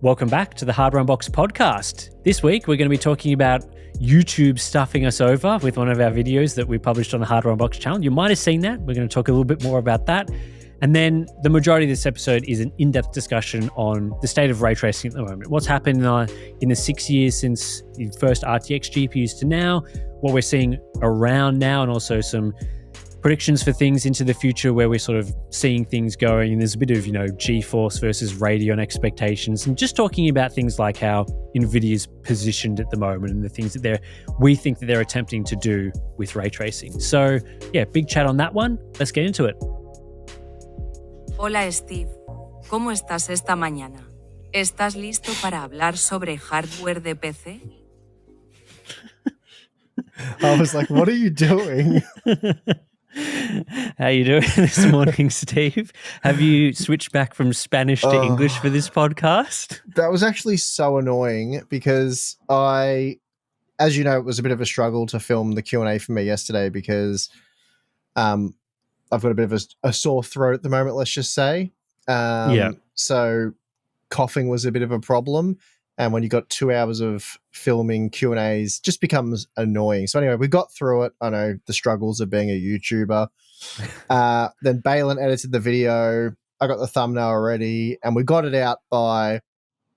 Welcome back to the Hardware Unboxed podcast. This week, we're going to be talking about YouTube stuffing us over with one of our videos that we published on the Hardware Unboxed channel. You might have seen that. We're going to talk a little bit more about that. And then the majority of this episode is an in-depth discussion on the state of ray tracing at the moment. What's happened in the 6 years since the first RTX GPUs to now, what we're seeing around now, and also some predictions for things into the future where we're sort of seeing things going. And there's a bit of, GeForce versus Radeon expectations, and just talking about things like how Nvidia's positioned at the moment and the things that we think that they're attempting to do with ray tracing. So yeah, big chat on that one. Let's get into it. Hola Steve, ¿cómo estás esta mañana? ¿Estás listo para hablar sobre hardware de PC? I was like, what are you doing? How you doing this morning, Steve? Have you switched back from Spanish to English for this podcast? That was actually so annoying because as you know, it was a bit of a struggle to film the Q&A for me yesterday because I've got a bit of a sore throat at the moment, let's just say. So coughing was a bit of a problem. And when you got 2 hours of filming Q&As, just becomes annoying. So anyway, we got through it. I know the struggles of being a YouTuber. Then Balin edited the video. I got the thumbnail already, and we got it out by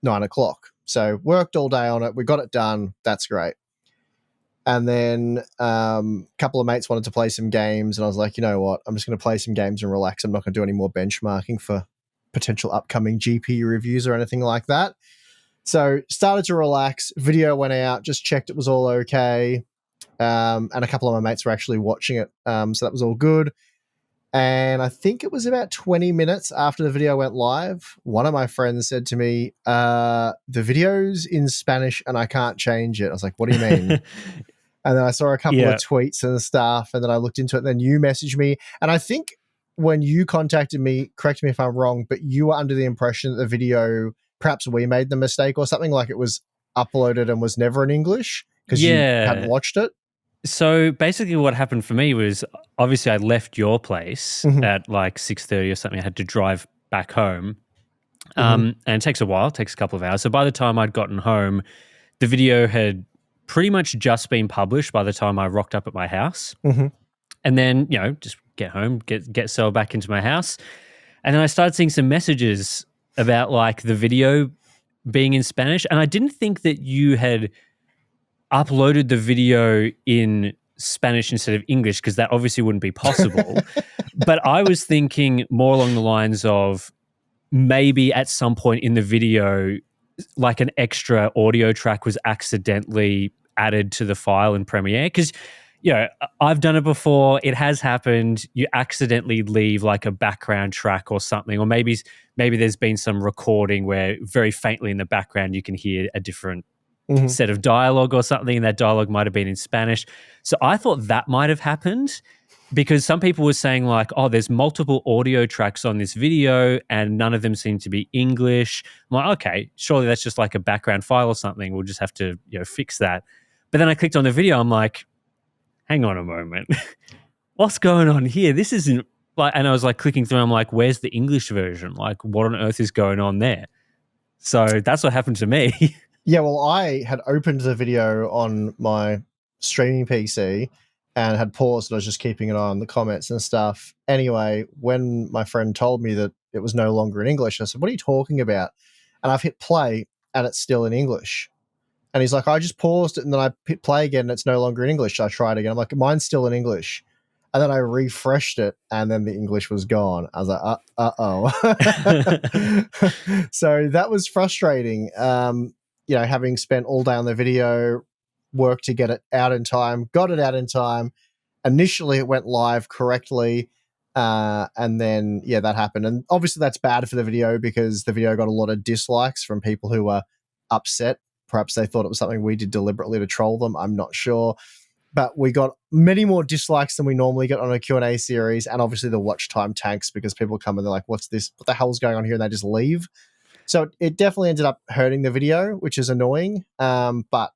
9 o'clock. So worked all day on it. We got it done. That's great. And then a couple of mates wanted to play some games, and I was like, you know what? I'm just going to play some games and relax. I'm not going to do any more benchmarking for potential upcoming GPU reviews or anything like that. So started to relax, video went out, just checked it was all okay. And a couple of my mates were actually watching it. So that was all good. And I think it was about 20 minutes after the video went live, one of my friends said to me, the video's in Spanish and I can't change it. I was like, what do you mean? And then I saw a couple of tweets and stuff, and then I looked into it, and then you messaged me. And I think when you contacted me, correct me if I'm wrong, but you were under the impression that the video, perhaps we made the mistake or something, like it was uploaded and was never in English because you hadn't watched it. So basically what happened for me was, obviously I left your place at like 6:30 or something. I had to drive back home. And it takes a while, it takes a couple of hours. So by the time I'd gotten home, the video had pretty much just been published by the time I rocked up at my house. And then, just get home, get settled back into my house. And then I started seeing some messages about like the video being in Spanish. And I didn't think that you had uploaded the video in Spanish instead of English, because that obviously wouldn't be possible. But I was thinking more along the lines of maybe at some point in the video, like an extra audio track was accidentally added to the file in Premiere. Because I've done it before. It has happened. You accidentally leave like a background track or something, or maybe there's been some recording where very faintly in the background you can hear a different set of dialogue or something, and that dialogue might have been in Spanish. So I thought that might have happened because some people were saying like, oh, there's multiple audio tracks on this video and none of them seem to be English. I'm like, okay, surely that's just like a background file or something. We'll just have to fix that. But then I clicked on the video. I'm like, hang on a moment. What's going on here? This isn't like, and I was like clicking through. I'm like, where's the English version? Like, what on earth is going on there? So that's what happened to me. Yeah, well, I had opened the video on my streaming PC and had paused, and I was just keeping an eye on the comments and stuff. Anyway, when my friend told me that it was no longer in English, I said, what are you talking about? And I've hit play and it's still in English. And he's like, I just paused it and then I hit play again and it's no longer in English. So I tried again. I'm like, mine's still in English. And then I refreshed it and then the English was gone. I was like, uh-oh. So that was frustrating. Having spent all day on the video, worked to get it out in time, got it out in time. Initially, it went live correctly. And then, that happened. And obviously that's bad for the video because the video got a lot of dislikes from people who were upset. Perhaps they thought it was something we did deliberately to troll them. I'm not sure. But we got many more dislikes than we normally get on a Q&A series. And obviously the watch time tanks because people come and they're like, what's this? What the hell's going on here? And they just leave. So it definitely ended up hurting the video, which is annoying. But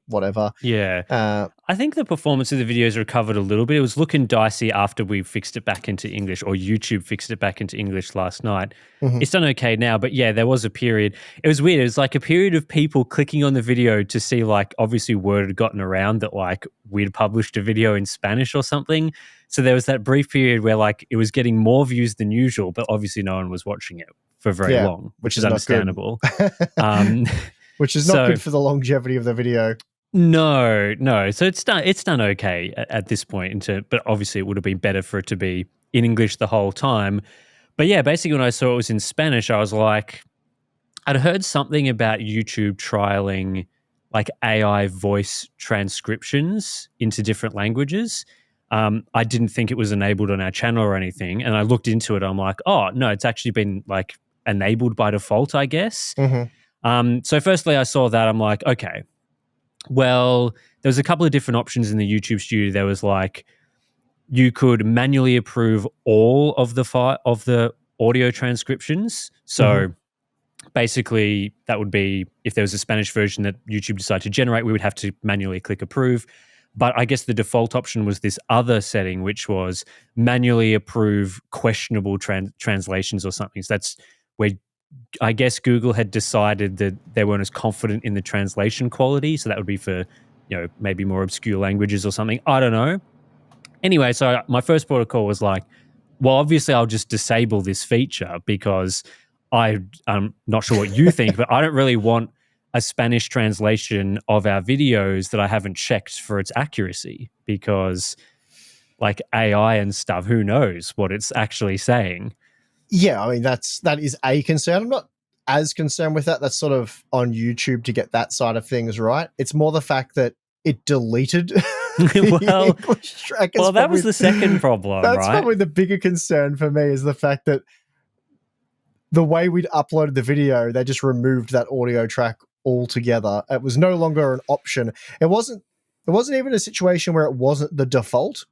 whatever. Yeah. I think the performance of the videos recovered a little bit. It was looking dicey after we fixed it back into English, or YouTube fixed it back into English last night. It's done okay now, but yeah, there was a period. It was weird. It was like a period of people clicking on the video to see, like, obviously word had gotten around that like we'd published a video in Spanish or something. So there was that brief period where like it was getting more views than usual, but obviously no one was watching it for very long, which is understandable. Which is not good for the longevity of the video. No. So it's done okay at this point, but obviously it would have been better for it to be in English the whole time. But yeah, basically when I saw it was in Spanish, I was like, I'd heard something about YouTube trialing like AI voice transcriptions into different languages. I didn't think it was enabled on our channel or anything, and I looked into it. I'm like, oh no, it's actually been like enabled by default, I guess. So firstly, I saw that. I'm like, okay. Well, there was a couple of different options in the YouTube Studio. There was like, you could manually approve all of the audio transcriptions. So basically, that would be if there was a Spanish version that YouTube decided to generate, we would have to manually click approve. But I guess the default option was this other setting, which was manually approve questionable translations or something. So that's where I guess Google had decided that they weren't as confident in the translation quality. So that would be for, maybe more obscure languages or something. I don't know. Anyway, so my first protocol was like, well, obviously I'll just disable this feature because I'm not sure what you think, but I don't really want a Spanish translation of our videos that I haven't checked for its accuracy, because like AI and stuff, who knows what it's actually saying. Yeah, I mean, that is a concern. I'm not as concerned with that. That's sort of on YouTube to get that side of things right. It's more the fact that it deleted the English track. Well, that was the second problem, that's right? probably the bigger concern for me, is the fact that the way we'd uploaded the video, they just removed that audio track altogether. It was no longer an option. It wasn't even a situation where it wasn't the default.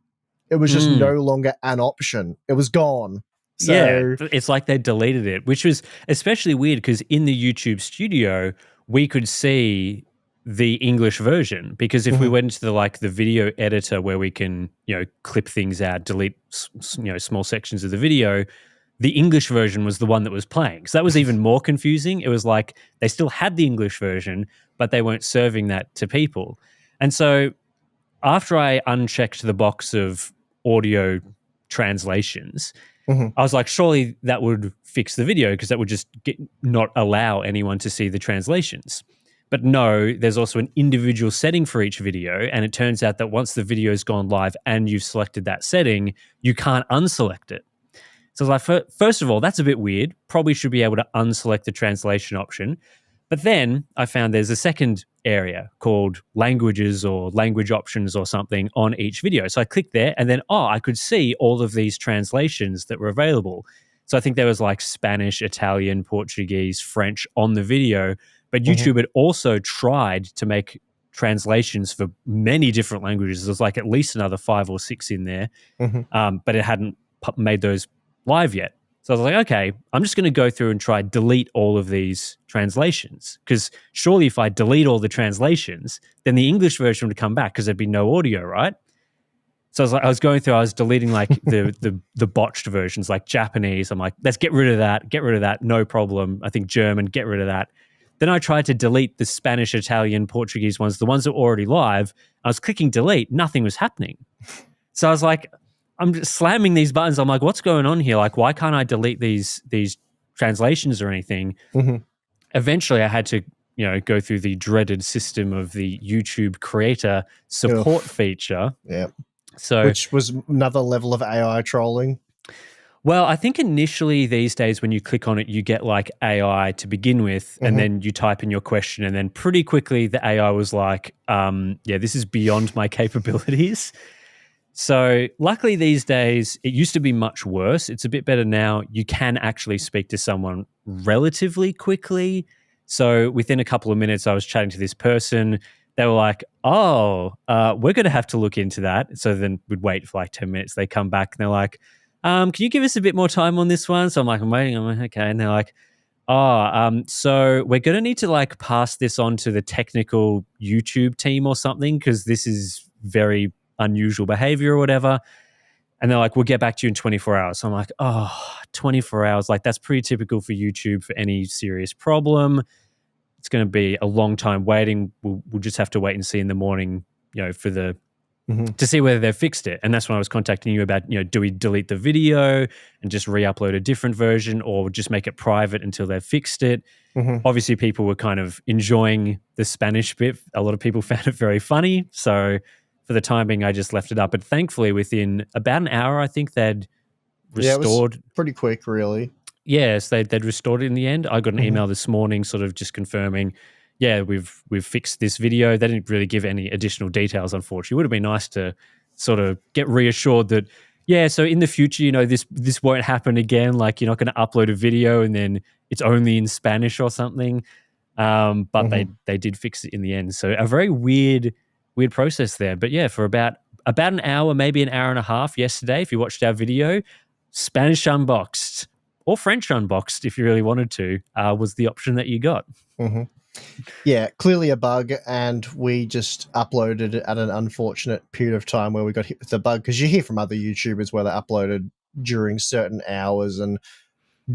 It was just no longer an option. It was gone. So, yeah, it's like they deleted it, which was especially weird because in the YouTube Studio, we could see the English version, because if we went into the video editor where we can, clip things out, delete, small sections of the video, the English version was the one that was playing. So that was even more confusing. It was like they still had the English version, but they weren't serving that to people. And so after I unchecked the box of audio translations, I was like, surely that would fix the video, because that would just not allow anyone to see the translations. But no, there's also an individual setting for each video. And it turns out that once the video's gone live and you've selected that setting, you can't unselect it. So I was like, first of all, that's a bit weird. Probably should be able to unselect the translation option. But then I found there's a second area called languages or language options or something on each video. So I clicked there and then, I could see all of these translations that were available. So I think there was like Spanish, Italian, Portuguese, French on the video. But YouTube had also tried to make translations for many different languages. There's like at least another 5 or 6 in there, but it hadn't made those live yet. So I was like, okay, I'm just going to go through and try delete all of these translations, because surely if I delete all the translations, then the English version would come back because there'd be no audio, right? So I was going through, I was deleting like the botched versions, like Japanese. I'm like, let's get rid of that, no problem. I think German, get rid of that. Then I tried to delete the Spanish, Italian, Portuguese ones, the ones that were already live. I was clicking delete, nothing was happening. So I was like, I'm just slamming these buttons. I'm like, what's going on here? Like, why can't I delete these translations or anything? Eventually, I had to, go through the dreaded system of the YouTube creator support feature. Yeah. So, which was another level of AI trolling. Well, I think initially these days when you click on it, you get like AI to begin with, and then you type in your question, and then pretty quickly the AI was like, this is beyond my capabilities. So luckily these days, it used to be much worse. It's a bit better now. You can actually speak to someone relatively quickly. So within a couple of minutes, I was chatting to this person. They were like, we're going to have to look into that. So then we'd wait for like 10 minutes. They come back and they're like, can you give us a bit more time on this one? So I'm like, I'm waiting. I'm like, okay. And they're like, So we're going to need to like pass this on to the technical YouTube team or something, because this is very unusual behavior or whatever. And they're like, we'll get back to you in 24 hours. So I'm like, 24 hours. Like, that's pretty typical for YouTube for any serious problem. It's going to be a long time waiting. We'll just have to wait and see in the morning, for the to see whether they've fixed it. And that's when I was contacting you about, do we delete the video and just re-upload a different version, or just make it private until they've fixed it? Obviously, people were kind of enjoying the Spanish bit. A lot of people found it very funny. So for the time being, I just left it up. But thankfully, within about an hour, I think they'd restored. Yeah, it was pretty quick, really. Yes, they'd restored it in the end. I got an email this morning sort of just confirming, we've fixed this video. They didn't really give any additional details, unfortunately. It would have been nice to sort of get reassured that, so in the future, this won't happen again. Like, you're not going to upload a video and then it's only in Spanish or something. But they did fix it in the end. So a very weird process there. But for about an hour, maybe an hour and a half yesterday, if you watched our video, Spanish unboxed, or French unboxed if you really wanted to, was the option that you got. Yeah, clearly a bug, and we just uploaded it at an unfortunate period of time where we got hit with the bug, because you hear from other YouTubers where they uploaded during certain hours and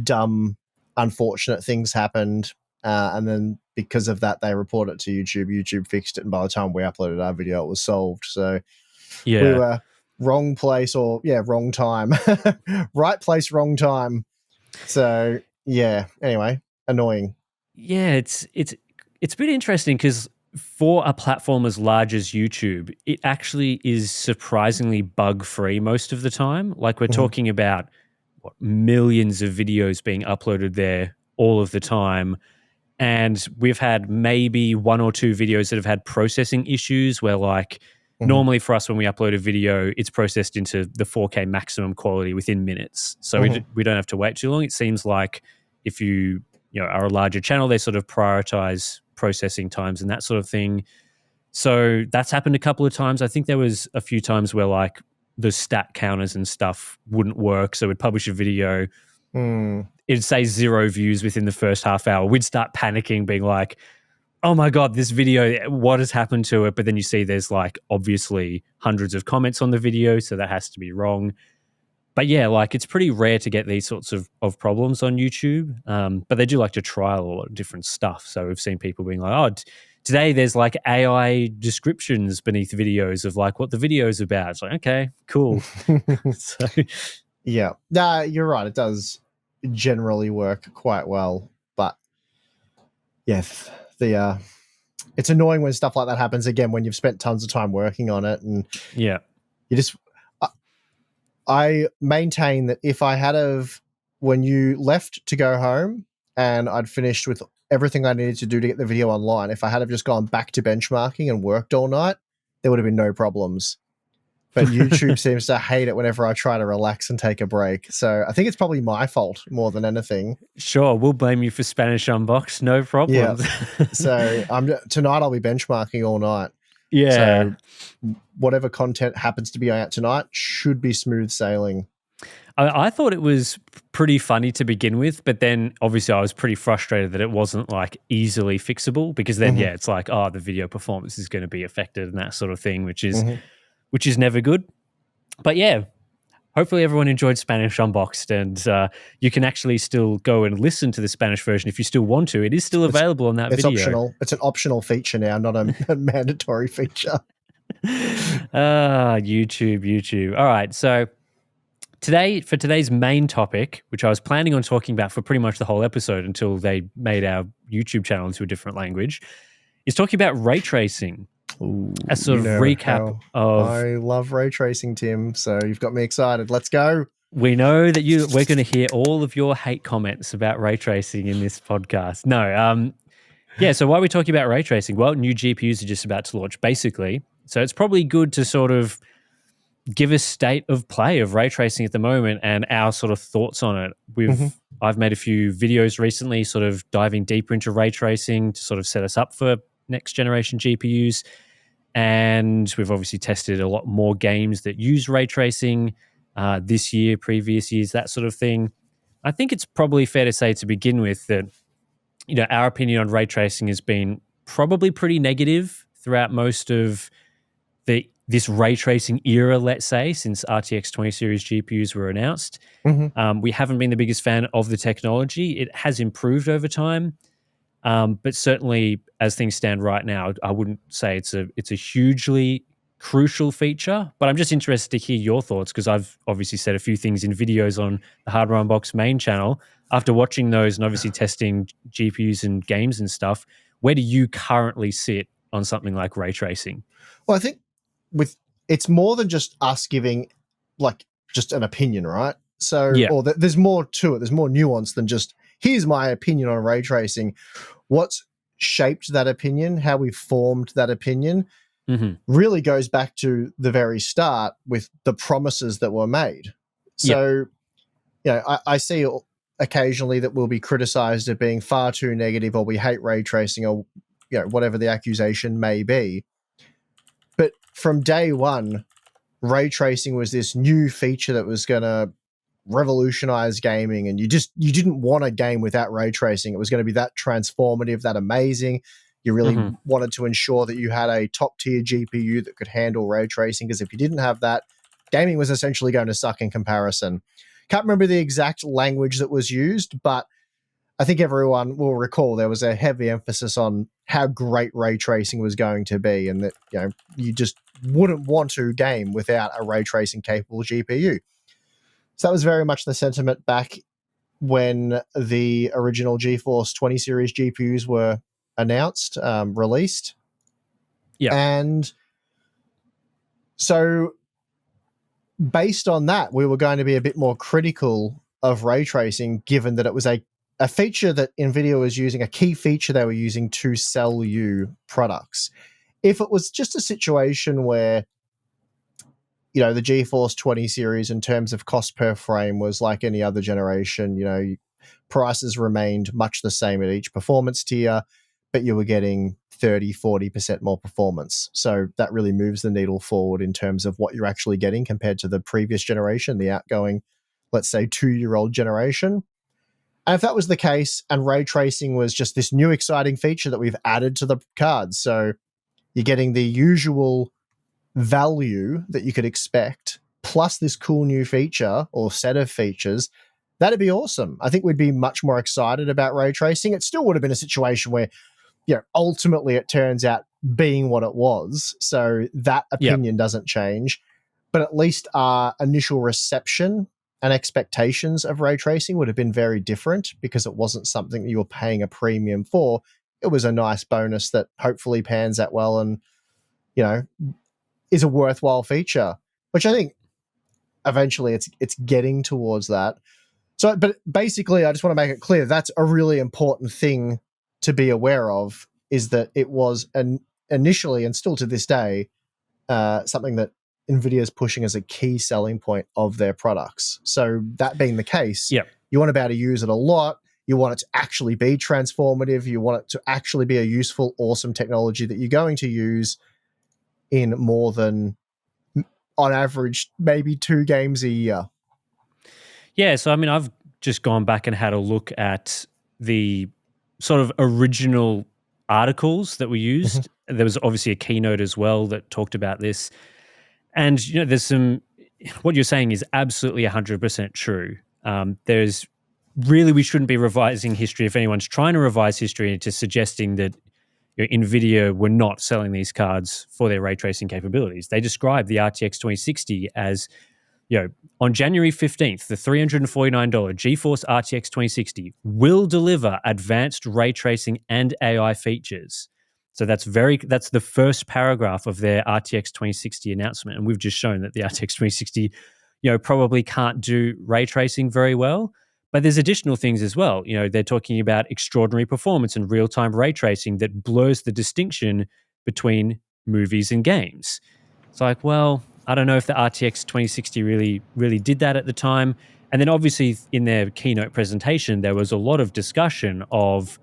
dumb, unfortunate things happened, and then because of that, they reported it to YouTube. YouTube fixed it, and by the time we uploaded our video, it was solved. So we were wrong place, or wrong time. Right place, wrong time. So anyway, annoying. Yeah, it's a bit interesting, because for a platform as large as YouTube, it actually is surprisingly bug-free most of the time. Like, we're talking about millions of videos being uploaded there all of the time. And we've had maybe one or two videos that have had processing issues where, like, normally for us when we upload a video, it's processed into the 4K maximum quality within minutes. So we don't have to wait too long. It seems like if you are a larger channel, they sort of prioritize processing times and that sort of thing. So that's happened a couple of times. I think there was a few times where, like, the stat counters and stuff wouldn't work. So we'd publish a video, it'd say 0 views within the first half hour. We'd start panicking, being like, oh my God, this video, what has happened to it? But then you see there's, like, obviously hundreds of comments on the video, so that has to be wrong. But like, it's pretty rare to get these sorts of problems on YouTube. But they do like to trial a lot of different stuff. So we've seen people being like, today there's like AI descriptions beneath videos of like what the video is about. It's like, okay, cool. So yeah, you're right. It does generally work quite well, but it's annoying when stuff like that happens again, when you've spent tons of time working on it, and you just. I maintain that if I when you left to go home and I'd finished with everything I needed to do to get the video online, if I had just gone back to benchmarking and worked all night, there would have been no problems. But YouTube seems to hate it whenever I try to relax and take a break. So I think it's probably my fault more than anything. Sure, we'll blame you for Spanish Unboxed, no problem. Yeah. So tonight I'll be benchmarking all night. Yeah. So whatever content happens to be out tonight should be smooth sailing. I thought it was pretty funny to begin with, but then obviously I was pretty frustrated that it wasn't like easily fixable, because then it's like, the video performance is going to be affected and that sort of thing, which is never good. But hopefully everyone enjoyed Spanish Unboxed, and you can actually still go and listen to the Spanish version if you still want to. It is still available on that video. It's optional. It's an optional feature now, not a mandatory feature. YouTube. All right, so for today's main topic, which I was planning on talking about for pretty much the whole episode until they made our YouTube channel into a different language, is talking about ray tracing. Ooh, a sort of recap of... I love ray tracing, Tim, so you've got me excited. Let's go. We know that we're going to hear all of your hate comments about ray tracing in this podcast. No, so why are we talking about ray tracing? Well, new GPUs are just about to launch, basically. So it's probably good to sort of give a state of play of ray tracing at the moment and our sort of thoughts on it. I've made a few videos recently sort of diving deeper into ray tracing to sort of set us up for next generation GPUs. And we've obviously tested a lot more games that use ray tracing this year, previous years, that sort of thing. I think it's probably fair to say to begin with that, our opinion on ray tracing has been probably pretty negative throughout most of this ray tracing era, let's say, since RTX 20 series GPUs were announced. We haven't been the biggest fan of the technology. It has improved over time, but certainly as things stand right now, I wouldn't say it's a hugely crucial feature. But I'm just interested to hear your thoughts, because I've obviously said a few things in videos on the Hardware Unbox main channel. After watching those and obviously testing GPUs and games and stuff, where do you currently sit on something like ray tracing? Well, I think it's more than just us giving like just an opinion, right? So, there's more to it. There's more nuance than just here's my opinion on ray tracing. What's shaped that opinion, how we formed that opinion, really goes back to the very start with the promises that were made. So, I see occasionally that we'll be criticized of being far too negative, or we hate ray tracing, or whatever the accusation may be. But from day one, ray tracing was this new feature that was going to revolutionize gaming, and you didn't want a game without ray tracing. It was going to be that transformative, that amazing. You really wanted to ensure that you had a top-tier GPU that could handle ray tracing, because if you didn't have that, gaming was essentially going to suck in comparison. Can't remember the exact language that was used, but I think everyone will recall there was a heavy emphasis on how great ray tracing was going to be, and that you just wouldn't want to game without a ray tracing capable GPU. So that was very much the sentiment back when the original GeForce 20 series GPUs were announced, released. And so based on that, we were going to be a bit more critical of ray tracing, given that it was a feature that Nvidia was using, a key feature they were using to sell you products. If it was just a situation where, the GeForce 20 series in terms of cost per frame was like any other generation, prices remained much the same at each performance tier, but you were getting 30, 40% more performance. So that really moves the needle forward in terms of what you're actually getting compared to the previous generation, the outgoing, let's say, 2-year-old generation. And if that was the case, and ray tracing was just this new exciting feature that we've added to the cards, so you're getting the usual value that you could expect, plus this cool new feature or set of features, that'd be awesome. I think we'd be much more excited about ray tracing. It still would have been a situation where, ultimately it turns out being what it was. So that opinion doesn't change, but at least our initial reception and expectations of ray tracing would have been very different, because it wasn't something that you were paying a premium for. It was a nice bonus that hopefully pans out well and, is a worthwhile feature, which I think eventually it's getting towards that. So, but basically, I just want to make it clear that's a really important thing to be aware of, is that it was initially, and still to this day, something that Nvidia is pushing as a key selling point of their products. So that being the case, you want to be able to use it a lot. You want it to actually be transformative. You want it to actually be a useful, awesome technology that you're going to use in more than, on average, maybe 2 games a year. Yeah, so I mean, I've just gone back and had a look at the sort of original articles that were used. There was obviously a keynote as well that talked about this. And, there's what you're saying is absolutely 100% true. There's really, we shouldn't be revising history. If anyone's trying to revise history into suggesting that Nvidia were not selling these cards for their ray tracing capabilities. They described the RTX 2060 as, on January 15th, the $349 GeForce RTX 2060 will deliver advanced ray tracing and AI features. So that's the first paragraph of their RTX 2060 announcement. And we've just shown that the RTX 2060, probably can't do ray tracing very well. But there's additional things as well. They're talking about extraordinary performance and real-time ray tracing that blurs the distinction between movies and games. It's like, well, I don't know if the RTX 2060 really did that at the time. And then obviously in their keynote presentation, there was a lot of discussion of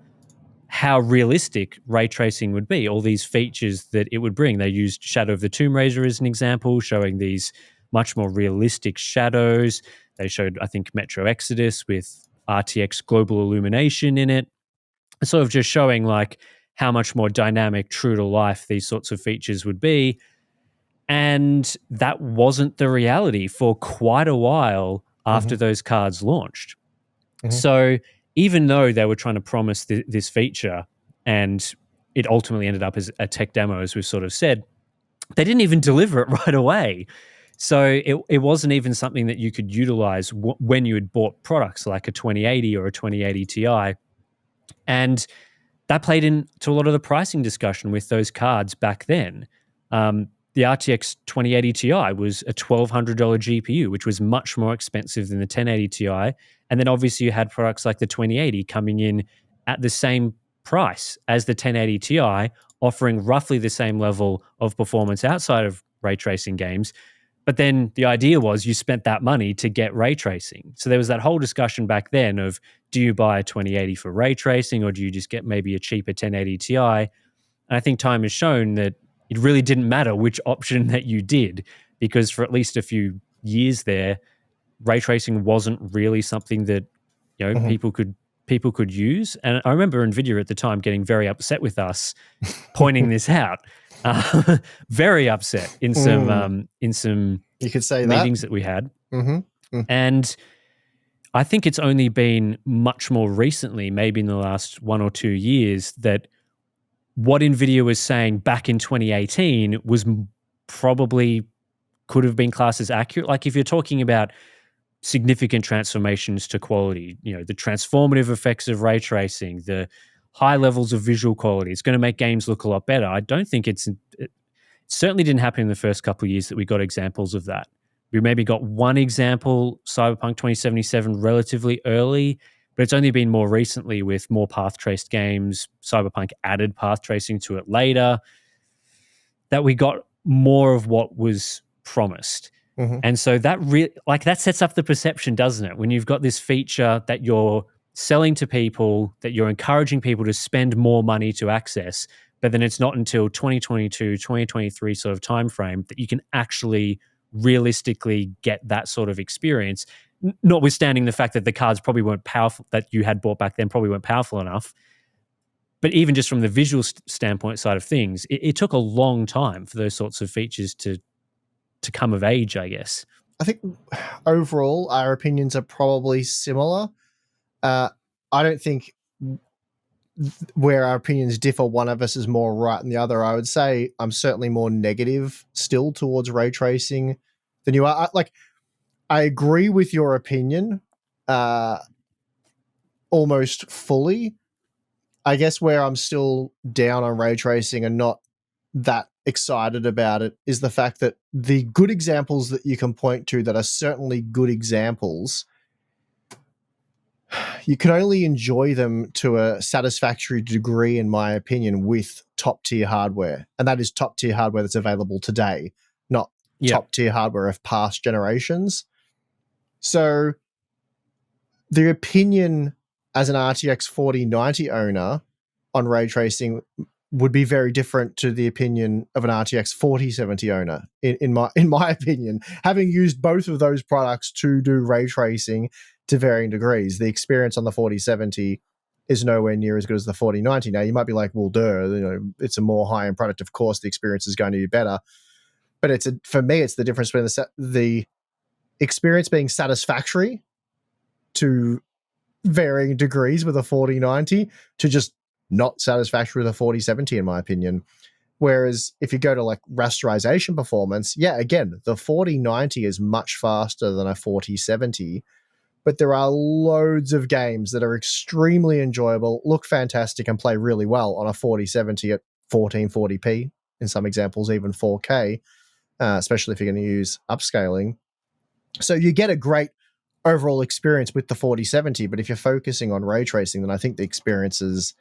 how realistic ray tracing would be, all these features that it would bring. They used Shadow of the Tomb Raider as an example, showing these much more realistic shadows. They showed, I think, Metro Exodus with RTX global illumination in it, sort of just showing like how much more dynamic, true to life these sorts of features would be. And that wasn't the reality for quite a while after those cards launched. So even though they were trying to promise this feature, and it ultimately ended up as a tech demo, as we've sort of said, they didn't even deliver it right away. So it wasn't even something that you could utilize when you had bought products like a 2080 or a 2080 Ti. And that played into a lot of the pricing discussion with those cards back then. The RTX 2080 Ti was a $1,200 GPU, which was much more expensive than the 1080 Ti. And then obviously you had products like the 2080 coming in at the same price as the 1080 Ti, offering roughly the same level of performance outside of ray tracing games. But then the idea was you spent that money to get ray tracing. So there was that whole discussion back then of, do you buy a 2080 for ray tracing, or do you just get maybe a cheaper 1080 Ti? And I think time has shown that it really didn't matter which option that you did, because for at least a few years there, ray tracing wasn't really something that people could use. And I remember Nvidia at the time getting very upset with us, pointing this out. Very upset in some you could say meetings that we had. Mm-hmm. And I think it's only been much more recently, maybe in the last 1 or 2 years, that what Nvidia was saying back in 2018 was probably could have been classed as accurate. Like if you're talking about significant transformations to quality, the transformative effects of ray tracing, the high levels of visual quality, it's going to make games look a lot better. I don't think it certainly didn't happen in the first couple of years that we got examples of that. We maybe got one example, Cyberpunk 2077, relatively early, but it's only been more recently with more path-traced games. Cyberpunk added path tracing to it later, that we got more of what was promised. And so that that sets up the perception, doesn't it? When you've got this feature that you're selling to people, that you're encouraging people to spend more money to access, but then it's not until 2022, 2023 sort of timeframe that you can actually realistically get that sort of experience, notwithstanding the fact that the cards probably weren't powerful, that you had bought back then probably weren't powerful enough. But even just from the visual standpoint side of things, it took a long time for those sorts of features to come of age, I guess. I think overall our opinions are probably similar. I don't think where our opinions differ, one of us is more right than the other. I would say I'm certainly more negative still towards ray tracing than you are. I agree with your opinion almost fully. I guess where I'm still down on ray tracing and not that excited about it is the fact that the good examples that you can point to that are certainly good examples, you can only enjoy them to a satisfactory degree, in my opinion, with top tier hardware. And that is top tier hardware that's available today, not top tier hardware of past generations. So the opinion as an RTX 4090 owner on ray tracing would be very different to the opinion of an RTX 4070 owner, in my opinion. Having used both of those products to do ray tracing to varying degrees, the experience on the 4070 is nowhere near as good as the 4090. Now, you might be like, well, it's a more high-end product. Of course, the experience is going to be better. But for me, it's the difference between the experience being satisfactory to varying degrees with a 4090 to just not satisfactory with a 4070, in my opinion. Whereas if you go to like rasterization performance, again, the 4090 is much faster than a 4070, but there are loads of games that are extremely enjoyable, look fantastic, and play really well on a 4070 at 1440p, in some examples even 4K, especially if you're going to use upscaling. So you get a great overall experience with the 4070, but if you're focusing on ray tracing, then I think the experience is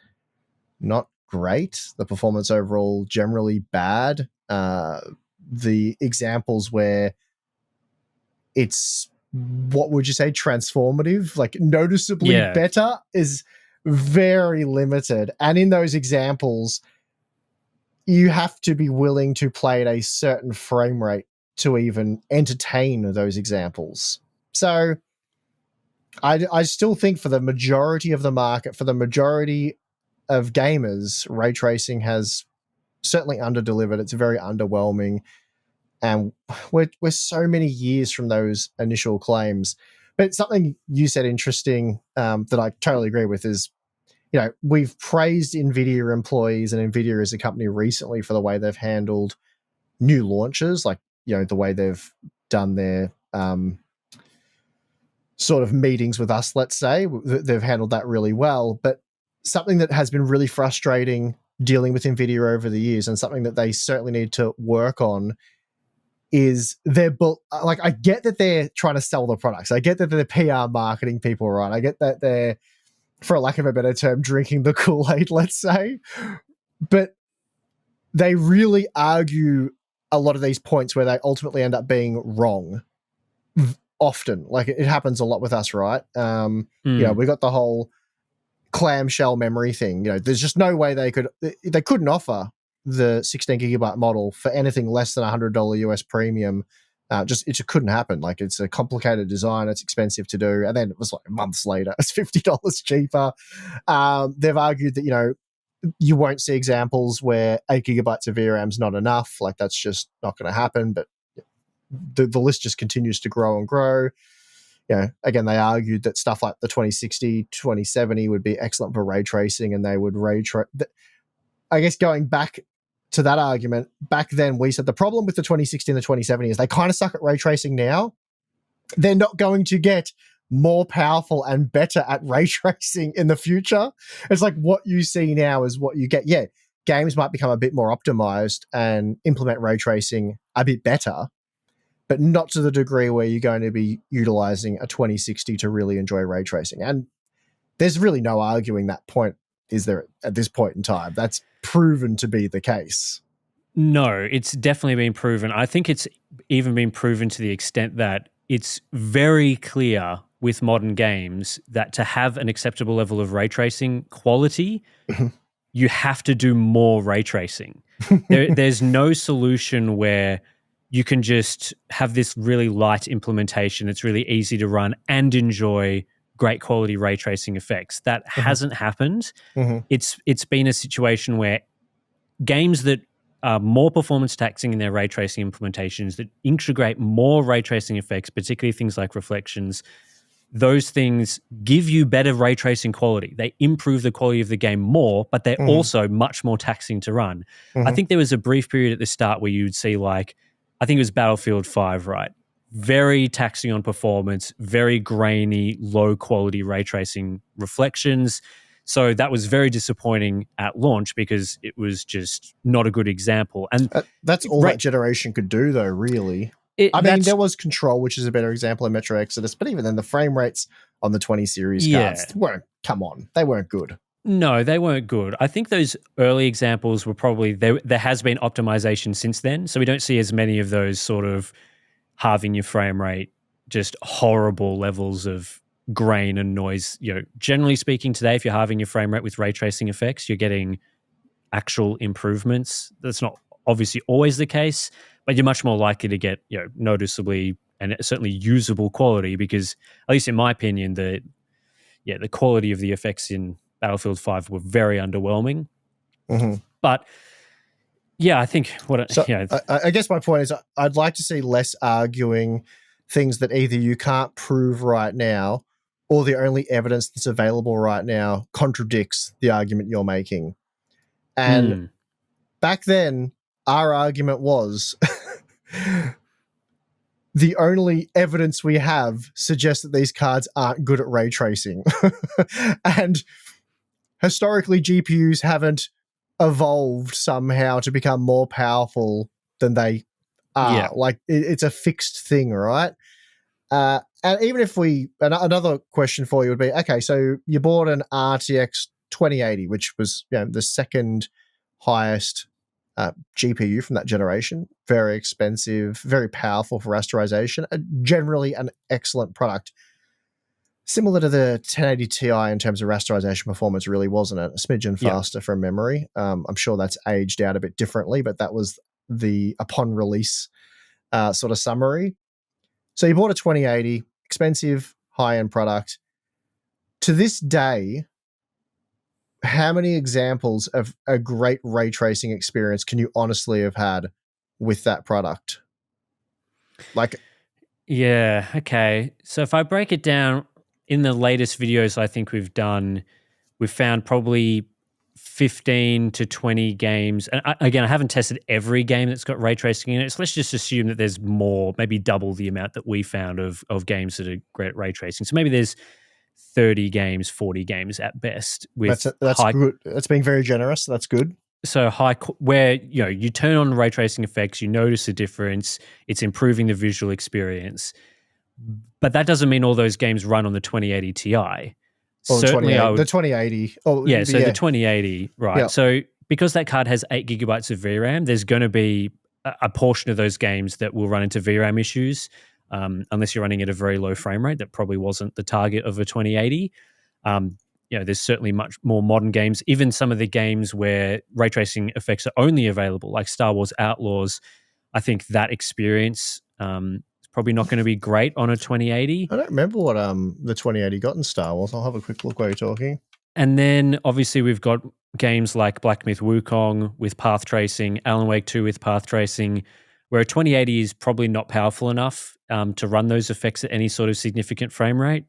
not great. The performance overall generally bad. The examples where it's, what would you say, transformative, like noticeably better, is very limited. And in those examples, you have to be willing to play at a certain frame rate to even entertain those examples. So I still think for the majority of the market, for the majority of gamers, ray tracing has certainly underdelivered. It's very underwhelming, and we're so many years from those initial claims. But something you said interesting that I totally agree with is, we've praised Nvidia employees and Nvidia as a company recently for the way they've handled new launches, like the way they've done their sort of meetings with us, let's say. They've handled that really well. But something that has been really frustrating dealing with Nvidia over the years, and something that they certainly need to work on, is I get that they're trying to sell the products. I get that they're PR marketing people, right? I get that they're, for lack of a better term, drinking the Kool-Aid, let's say. But they really argue a lot of these points where they ultimately end up being wrong often. Like, it happens a lot with us, right? We got the whole clamshell memory thing. There's just no way they couldn't offer the 16 gigabyte model for anything less than $100 US premium. It just couldn't happen. Like, it's a complicated design, it's expensive to do, and then it was like months later, it's $50 cheaper. They've argued that you won't see examples where 8 gigabytes of VRAM's not enough. Like, that's just not going to happen. But the list just continues to grow and grow. Again, they argued that stuff like the 2060, 2070 would be excellent for ray tracing, and they would ray trace. I guess going back to that argument, back then we said the problem with the 2060 and the 2070 is they kind of suck at ray tracing now. They're not going to get more powerful and better at ray tracing in the future. It's like what you see now is what you get. Yeah, games might become a bit more optimized and implement ray tracing a bit better, but not to the degree where you're going to be utilizing a 2060 to really enjoy ray tracing. And there's really no arguing that point, is there, at this point in time? That's proven to be the case. No, it's definitely been proven. I think it's even been proven to the extent that it's very clear with modern games that to have an acceptable level of ray tracing quality, you have to do more ray tracing. There's no solution where you can just have this really light implementation. It's really easy to run and enjoy great quality ray tracing effects. That hasn't happened. It's been a situation where games that are more performance taxing in their ray tracing implementations, that integrate more ray tracing effects, particularly things like reflections, those things give you better ray tracing quality. They improve the quality of the game more, but they're also much more taxing to run. I think there was a brief period at the start where you'd see, like, I think it was Battlefield 5, right? Very taxing on performance, very grainy, low quality ray tracing reflections. So that was very disappointing at launch because it was just not a good example. And that's all that generation could do, though, really. There was Control, which is a better example of Metro Exodus, but even then the frame rates on the 20 series cards they weren't good. No, they weren't good. I think those early examples were probably, there has been optimization since then, so we don't see as many of those sort of halving your frame rate, just horrible levels of grain and noise. Generally speaking today, if you're halving your frame rate with ray tracing effects, you're getting actual improvements. That's not obviously always the case, but you're much more likely to get noticeably and certainly usable quality, because at least in my opinion, the quality of the effects in Battlefield 5 were very underwhelming. But yeah, I think I guess my point is I'd like to see less arguing things that either you can't prove right now or the only evidence that's available right now contradicts the argument you're making. And back then, our argument was the only evidence we have suggests that these cards aren't good at ray tracing. And historically, GPUs haven't evolved somehow to become more powerful than they are. Yeah. Like, it's a fixed thing, right? And even if another question for you would be, okay, so you bought an RTX 2080, which was the second highest GPU from that generation. Very expensive, very powerful for rasterization, generally an excellent product. Similar to the 1080 Ti in terms of rasterization performance, really, wasn't it? A smidgen faster from memory. I'm sure that's aged out a bit differently, but that was the upon release sort of summary. So you bought a 2080, expensive, high-end product. to this day, how many examples of a great ray tracing experience can you honestly have had with that product? Like, Yeah, okay. So if I break it down in the latest videos I think we've done, we've found probably 15 to 20 games. And again, I haven't tested every game that's got ray tracing in it. So let's just assume that there's more, maybe double the amount that we found of games that are great at ray tracing. So maybe there's 30 games, 40 games at best with that's high. good. That's being very generous. That's good. So where you turn on ray tracing effects, you notice a difference. It's improving the visual experience, but that doesn't mean all those games run on the 2080 Ti. Or Certainly, I would. the 2080. Oh, Yeah, so the 2080, right? Yeah. So because that card has 8 gigabytes of VRAM, there's going to be a portion of those games that will run into VRAM issues, unless you're running at a very low frame rate. That probably wasn't the target of a 2080. There's certainly much more modern games, even some of the games where ray tracing effects are only available, like Star Wars Outlaws. I think that experience is probably not going to be great on a 2080. I don't remember what the 2080 got in Star Wars. I'll have a quick look while you're talking. And then obviously we've got games like Black Myth Wukong with path tracing, Alan Wake 2 with path tracing, where a 2080 is probably not powerful enough to run those effects at any sort of significant frame rate.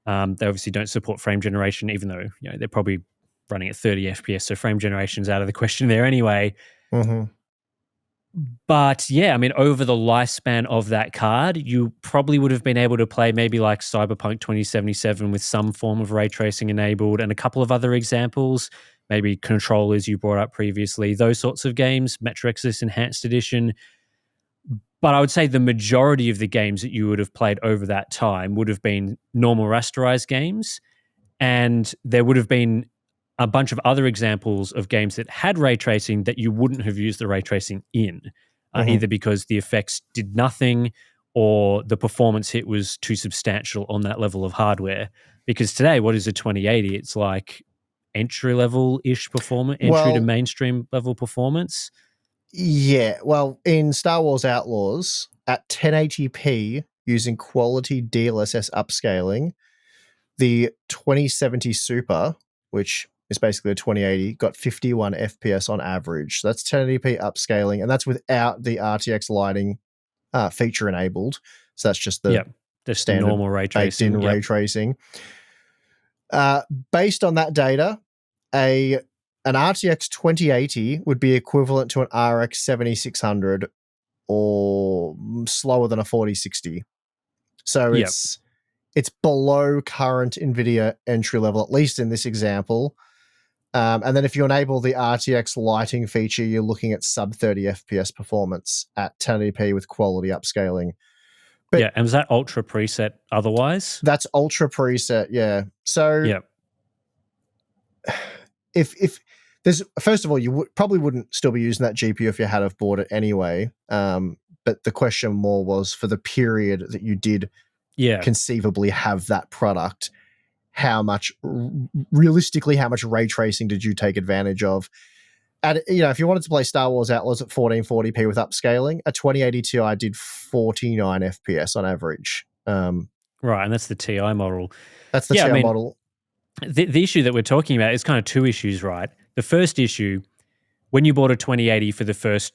They obviously don't support frame generation, even though they're probably running at 30 FPS, so frame generation's out of the question there anyway. Mm-hmm. But yeah, I mean, over the lifespan of that card, you probably would have been able to play maybe like Cyberpunk 2077 with some form of ray tracing enabled, and a couple of other examples, maybe Controllers you brought up previously, those sorts of games, Metro Exodus Enhanced Edition. But I would say the majority of the games that you would have played over that time would have been normal rasterized games. And there would have been a bunch of other examples of games that had ray tracing that you wouldn't have used the ray tracing in, either because the effects did nothing or the performance hit was too substantial on that level of hardware. Because today, what is a 2080? It's like entry-level-ish performance, entry to mainstream level performance. Yeah, well, in Star Wars Outlaws, at 1080p, using quality DLSS upscaling, the 2070 Super, which is basically a 2080, got 51 FPS on average. So that's 1080p upscaling, and that's without the RTX lighting feature enabled. So that's just the standard normal ray tracing. Baked-in ray tracing. Based on that data, an RTX 2080 would be equivalent to an RX 7600 or slower than a 4060. So it's below current Nvidia entry level, at least in this example. And then if you enable the RTX lighting feature, you're looking at sub 30 FPS performance at 1080p with quality upscaling. But and was that ultra preset otherwise? That's ultra preset, yeah. So if there's, first of all, you probably wouldn't still be using that GPU if you had have bought it anyway. But the question more was for the period that you did conceivably have that product, realistically, how much ray tracing did you take advantage of? And if you wanted to play Star Wars Outlaws at 1440p with upscaling, a 2080 Ti did 49 FPS on average. Right, and that's the TI model. That's the TI model. The issue that we're talking about is kind of two issues, right? The first issue, when you bought a 2080 for the first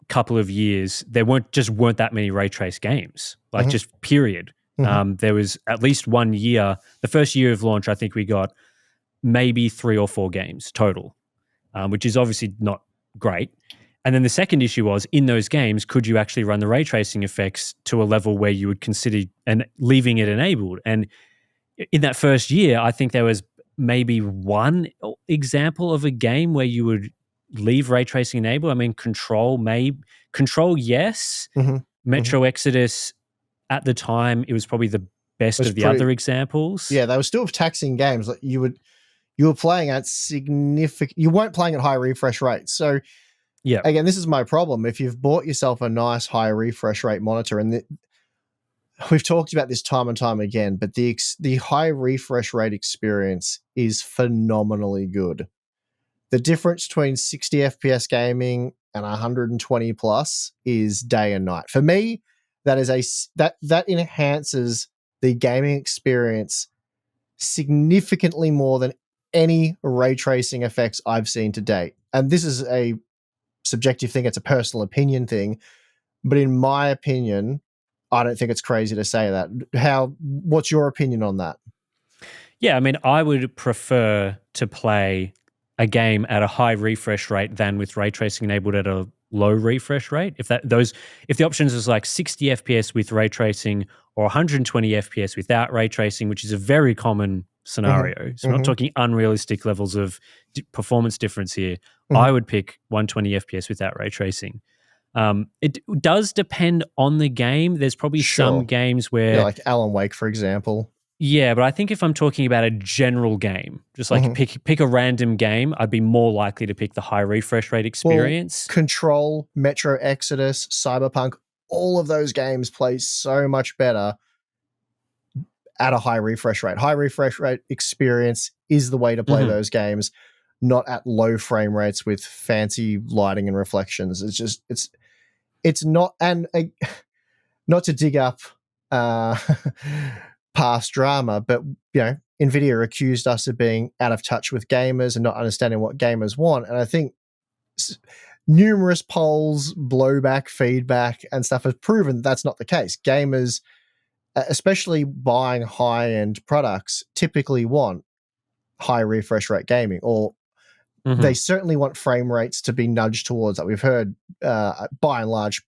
couple of years, there weren't that many ray trace games, just period. There was at least 1 year. The first year of launch, I think we got maybe 3 or 4 games total, which is obviously not great. And then the second issue was, in those games, could you actually run the ray tracing effects to a level where you would consider and leaving it enabled? And in that first year, I think there was maybe one example of a game where you would leave ray tracing enabled. I mean, Control, yes. Metro Exodus, at the time, it was probably the best of the other examples. Yeah, they were still taxing games. Like you were playing at you weren't playing at high refresh rates. So again, this is my problem. If you've bought yourself a nice high refresh rate monitor, and we've talked about this time and time again, but the high refresh rate experience is phenomenally good. The difference between 60 FPS gaming and 120 plus is day and night. For me, that is that enhances the gaming experience significantly more than any ray tracing effects I've seen to date. And this is a subjective thing, it's a personal opinion thing, but in my opinion, I don't think it's crazy to say that. What's your opinion on that? Yeah, I mean, I would prefer to play a game at a high refresh rate than with ray tracing enabled at a low refresh rate. If the options is like 60 FPS with ray tracing or 120 FPS without ray tracing, which is a very common scenario. So we're not talking unrealistic levels of performance difference here. I would pick 120 FPS without ray tracing. It does depend on the game. There's probably some games where, like Alan Wake, for example. Yeah, but I think if I'm talking about a general game, just like pick a random game, I'd be more likely to pick the high refresh rate experience. Well, Control, Metro Exodus, Cyberpunk, all of those games play so much better at a high refresh rate. High refresh rate experience is the way to play those games, not at low frame rates with fancy lighting and reflections. It's just it's not, and not to dig up past drama, but Nvidia accused us of being out of touch with gamers and not understanding what gamers want. And I think numerous polls, blowback, feedback, and stuff have proven that's not the case. Gamers, especially buying high-end products, typically want high refresh rate gaming, or they certainly want frame rates to be nudged towards that. We've heard, by and large,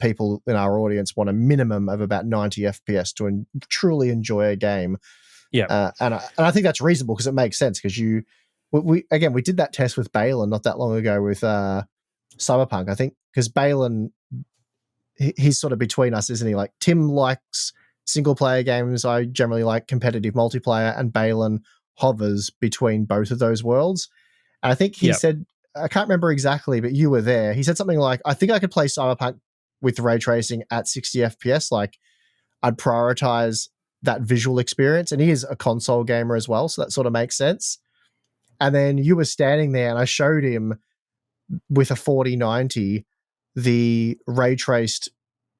people in our audience want a minimum of about 90 FPS to truly enjoy a game. Yeah, and I think that's reasonable because it makes sense. Because we did that test with Balin not that long ago with Cyberpunk. I think because Balin, he's sort of between us, isn't he? Like Tim likes single player games. I generally like competitive multiplayer, and Balin hovers between both of those worlds. And I think he said, I can't remember exactly, but you were there. He said something like, I think I could play Cyberpunk with ray tracing at 60 FPS. Like, I'd prioritize that visual experience. And he is a console gamer as well, so that sort of makes sense. And then you were standing there and I showed him with a 4090 the ray traced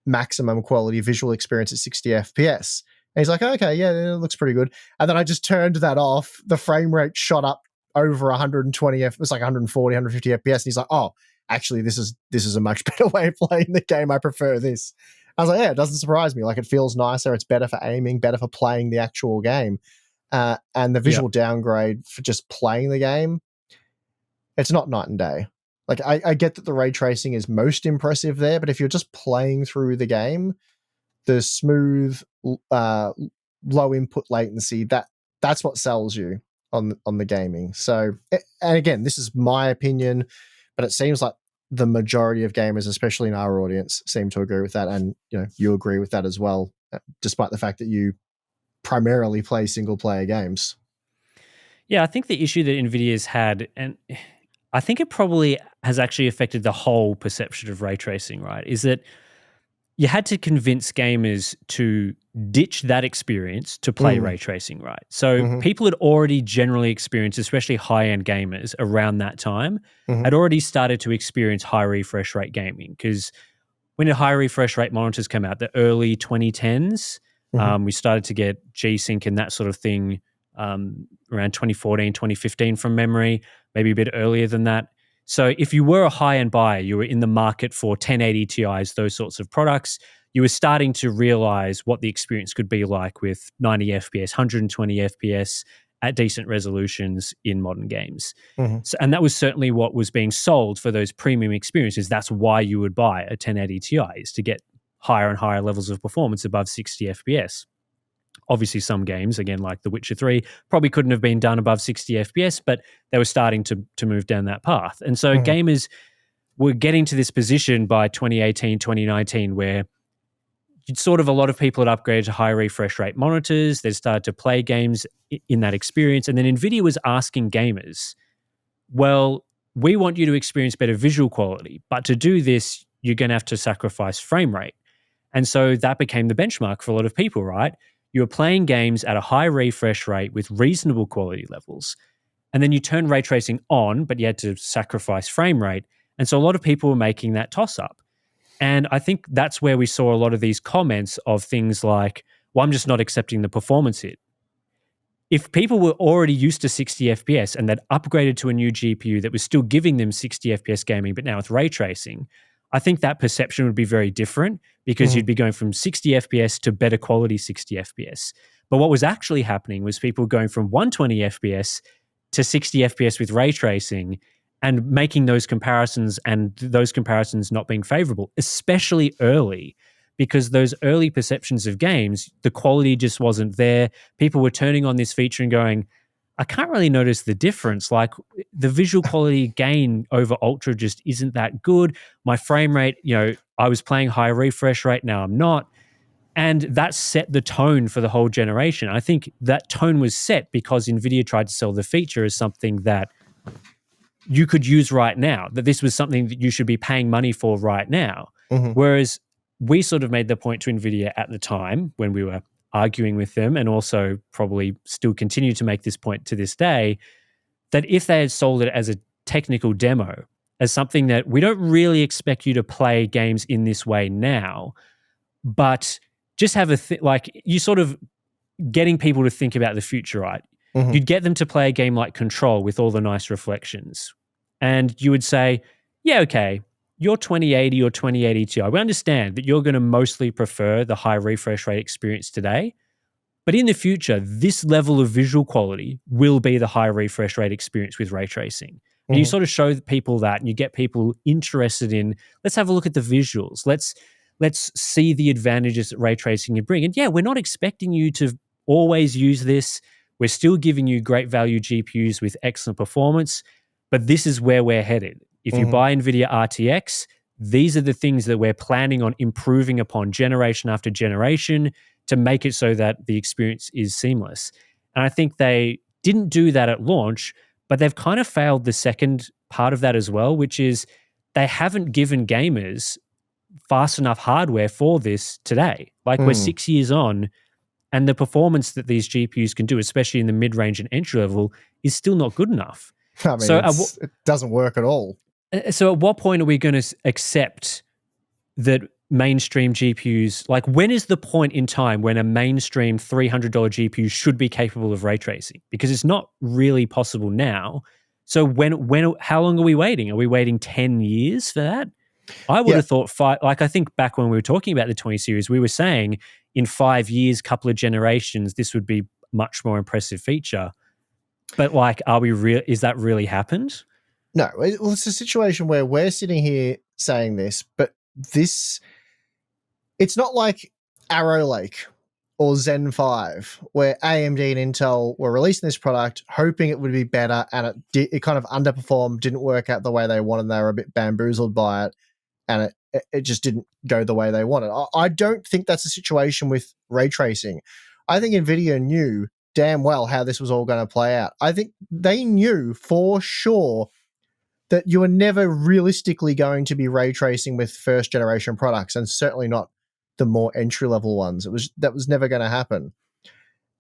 maximum quality visual experience at 60 FPS. And he's like, okay, yeah, it looks pretty good. And then I just turned that off. The frame rate shot up over 120 it was like 140, 150 FPS. And he's like, oh, actually, this is a much better way of playing the game. I prefer this. I was like, yeah, it doesn't surprise me. Like, it feels nicer. It's better for aiming, better for playing the actual game. And the visual downgrade for just playing the game, it's not night and day. Like, I get that the ray tracing is most impressive there, but if you're just playing through the game, the smooth, low input latency, that's what sells you on the gaming. So, and again, this is my opinion, but it seems like the majority of gamers, especially in our audience, seem to agree with that. And you agree with that as well, despite the fact that you primarily play single player games. Yeah, I think the issue that Nvidia's had, and I think it probably has actually affected the whole perception of ray tracing, right, is that you had to convince gamers to ditch that experience to play ray tracing, right? So people had already generally experienced, especially high-end gamers around that time, had already started to experience high refresh rate gaming, because when the high refresh rate monitors came out, the early 2010s, we started to get G-Sync and that sort of thing around 2014, 2015 from memory, maybe a bit earlier than that. So if you were a high-end buyer, you were in the market for 1080 Ti's, those sorts of products, you were starting to realize what the experience could be like with 90 FPS, 120 FPS at decent resolutions in modern games. So, and that was certainly what was being sold for those premium experiences. That's why you would buy a 1080 Ti, is to get higher and higher levels of performance above 60 FPS. Obviously, some games, again, like The Witcher 3, probably couldn't have been done above 60 FPS, but they were starting to move down that path. And so gamers were getting to this position by 2018, 2019, where sort of a lot of people had upgraded to high refresh rate monitors. They started to play games in that experience. And then Nvidia was asking gamers, well, we want you to experience better visual quality, but to do this, you're going to have to sacrifice frame rate. And so that became the benchmark for a lot of people, right? You were playing games at a high refresh rate with reasonable quality levels, and then you turn ray tracing on, but you had to sacrifice frame rate. And so a lot of people were making that toss-up. And I think that's where we saw a lot of these comments of things like, well, I'm just not accepting the performance hit. if people were already used to 60 FPS and they'd upgraded to a new GPU that was still giving them 60 FPS gaming, but now with ray tracing, I think that perception would be very different because you'd be going from 60 FPS to better quality 60 FPS. But what was actually happening was people going from 120 FPS to 60 FPS with ray tracing and making those comparisons, and those comparisons not being favorable, especially early, because those early perceptions of games, the quality just wasn't there. People were turning on this feature and going, I can't really notice the difference. Like the visual quality gain over Ultra just isn't that good. My frame rate, I was playing high refresh rate, now I'm not. And that set the tone for the whole generation. I think that tone was set because Nvidia tried to sell the feature as something that you could use right now, that this was something that you should be paying money for right now. Whereas we sort of made the point to Nvidia at the time when we were arguing with them, and also probably still continue to make this point to this day, that if they had sold it as a technical demo, as something that we don't really expect you to play games in this way now, but just have you sort of getting people to think about the future, right? You'd get them to play a game like Control with all the nice reflections. And you would say, yeah, okay, your 2080 or 2080 Ti, we understand that you're going to mostly prefer the high refresh rate experience today. But in the future, this level of visual quality will be the high refresh rate experience with ray tracing. And you sort of show people that, and you get people interested in, let's have a look at the visuals. Let's see the advantages that ray tracing can bring. And yeah, we're not expecting you to always use this. We're still giving you great value GPUs with excellent performance, but this is where we're headed. If you buy NVIDIA RTX, these are the things that we're planning on improving upon generation after generation to make it so that the experience is seamless. And I think they didn't do that at launch, but they've kind of failed the second part of that as well, which is they haven't given gamers fast enough hardware for this today. Like we're 6 years on, and the performance that these GPUs can do, especially in the mid-range and entry level, is still not good enough. I mean, it doesn't work at all. So at what point are we going to accept that mainstream GPUs, like when is the point in time when a mainstream $300 GPU should be capable of ray tracing? Because it's not really possible now. So how long are we waiting? Are we waiting 10 years for that? I would have thought I think back when we were talking about the 20 series, we were saying in 5 years, couple of generations, this would be much more impressive feature. But is that really happened? No, it's a situation where we're sitting here saying this, but it's not like Arrow Lake or Zen 5, where AMD and Intel were releasing this product, hoping it would be better, and it kind of underperformed, didn't work out the way they wanted, they were a bit bamboozled by it, and it just didn't go the way they wanted. I don't think that's a situation with ray tracing. I think NVIDIA knew damn well how this was all going to play out. I think they knew for sure that you were never realistically going to be ray tracing with first generation products, and certainly not the more entry level ones. That was never going to happen.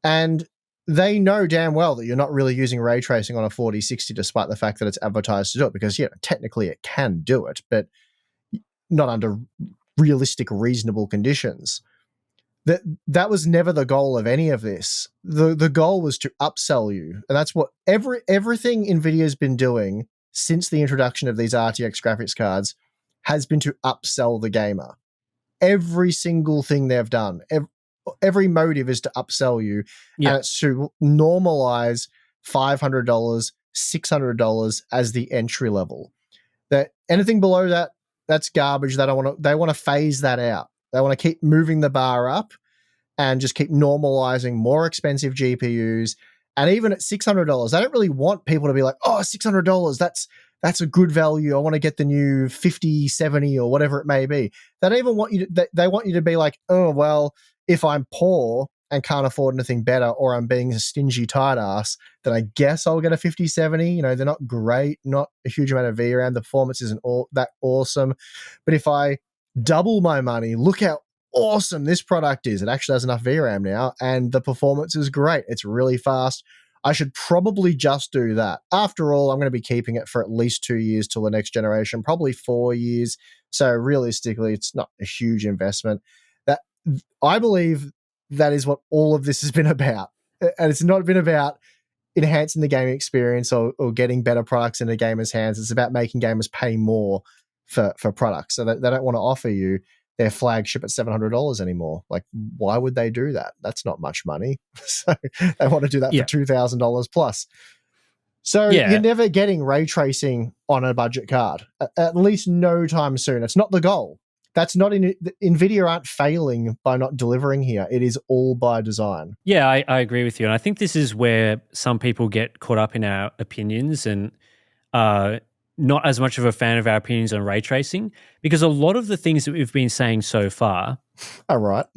And they know damn well that you're not really using ray tracing on a 4060, despite the fact that it's advertised to do it, because technically it can do it, but not under realistic, reasonable conditions. That was never the goal of any of this. The goal was to upsell you, and that's what everything NVIDIA's been doing since the introduction of these RTX graphics cards has been to upsell the gamer. Every single thing they've done, every motive is to upsell you, and it's to normalize $500, $600 as the entry level. That anything below that, that's garbage. They want to phase that out. They want to keep moving the bar up and just keep normalizing more expensive GPUs. And even at $600, they don't really want people to be like, oh, $600, that's a good value. I want to get the new 5070 or whatever it may be. They don't even want you to, they want you to be like, oh, well, if I'm poor and can't afford anything better, or I'm being a stingy tight ass, then I guess I'll get a 5070. They're not great, not a huge amount of VRAM. The performance isn't all that awesome. But if I double my money, look how awesome this product is. It actually has enough VRAM now, and the performance is great. It's really fast. I should probably just do that. After all, I'm going to be keeping it for at least 2 years till the next generation, probably 4 years. So realistically, it's not a huge investment. That I believe that is what all of this has been about. And it's not been about enhancing the gaming experience or getting better products into gamers' hands. It's about making gamers pay more for products. So they don't want to offer you their flagship at $700 anymore. Like, why would they do that? That's not much money. So they want to do that for $2,000 plus. So you're never getting ray tracing on a budget card, at least no time soon. It's not the goal. That's not Nvidia aren't failing by not delivering here. It is all by design. Yeah, I agree with you. And I think this is where some people get caught up in our opinions and not as much of a fan of our opinions on ray tracing, because a lot of the things that we've been saying so far are right.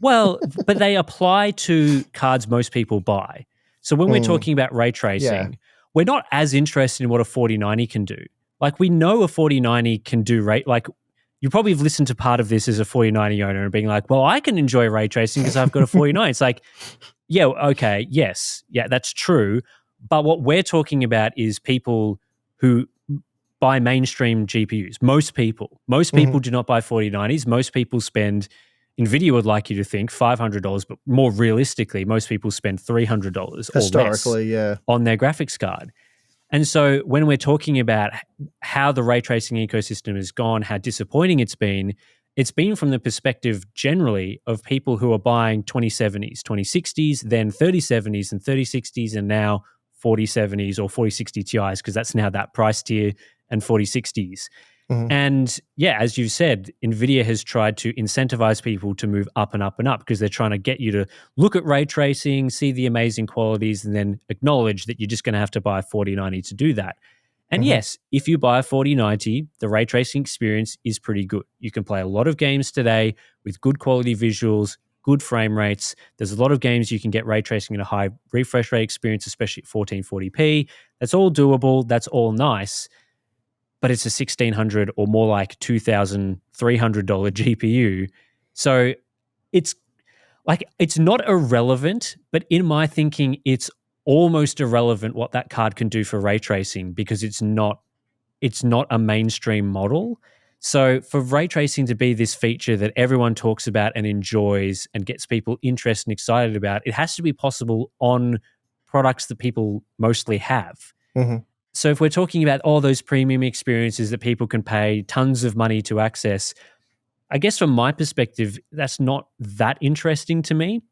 Well, but they apply to cards most people buy. So when we're talking about ray tracing, we're not as interested in what a 4090 can do. Like, we know a 4090 can do like, you probably have listened to part of this as a 4090 owner and being like, well, I can enjoy ray tracing because I've got a 4090. It's like, yeah, okay, yes, yeah, that's true. But what we're talking about is people who buy mainstream GPUs. Most people do not buy 4090s. Most people spend, Nvidia would like you to think, $500, but more realistically, most people spend $300 or less on their graphics card. And so when we're talking about how the ray tracing ecosystem has gone, how disappointing it's been from the perspective generally of people who are buying 2070s, 2060s, then 3070s and 3060s, and now 4070s or 4060 Ti's, because that's now that price tier, and 4060s. And yeah, as you've said, Nvidia has tried to incentivize people to move up and up and up because they're trying to get you to look at ray tracing, see the amazing qualities, and then acknowledge that you're just going to have to buy a 4090 to do that. And yes, if you buy a 4090, the ray tracing experience is pretty good. You can play a lot of games today with good quality visuals, good frame rates. There's a lot of games you can get ray tracing in a high refresh rate experience, especially at 1440p. That's all doable. That's all nice. But it's a $1,600 or more like $2,300 GPU. So it's like, it's not irrelevant, but in my thinking, it's almost irrelevant what that card can do for ray tracing because it's not a mainstream model. So for ray tracing to be this feature that everyone talks about and enjoys and gets people interested and excited about, it has to be possible on products that people mostly have. So if we're talking about all those premium experiences that people can pay tons of money to access, I guess from my perspective, that's not that interesting to me.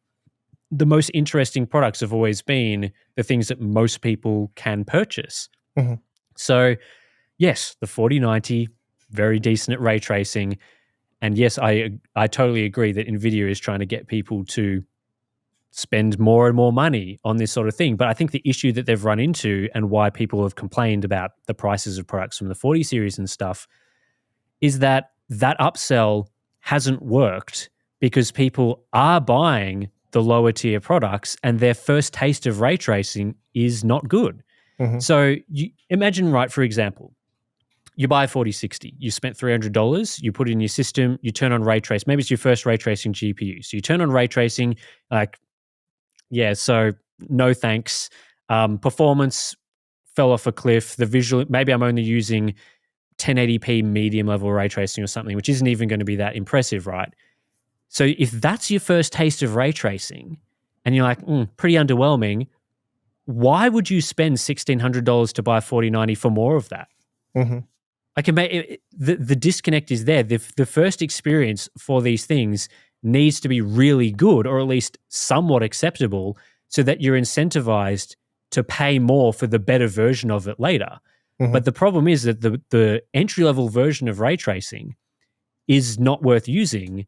The most interesting products have always been the things that most people can purchase. So yes, the 4090, very decent at ray tracing. And yes, I totally agree that Nvidia is trying to get people to spend more and more money on this sort of thing. But I think the issue that they've run into and why people have complained about the prices of products from the 40 series and stuff is that upsell hasn't worked because people are buying the lower tier products and their first taste of ray tracing is not good. So you imagine, right, for example, you buy a 4060, you spent $300, you put it in your system, you turn on ray trace. Maybe it's your first ray tracing GPU. So you turn on ray tracing, like, yeah, so no thanks. Performance fell off a cliff. The visual, maybe I'm only using 1080p medium level ray tracing or something, which isn't even going to be that impressive, right? So if that's your first taste of ray tracing and you're like, pretty underwhelming, why would you spend $1,600 to buy a 4090 for more of that? I can make the disconnect is there. The first experience for these things needs to be really good, or at least somewhat acceptable, so that you're incentivized to pay more for the better version of it later. But the problem is that the entry-level version of ray tracing is not worth using,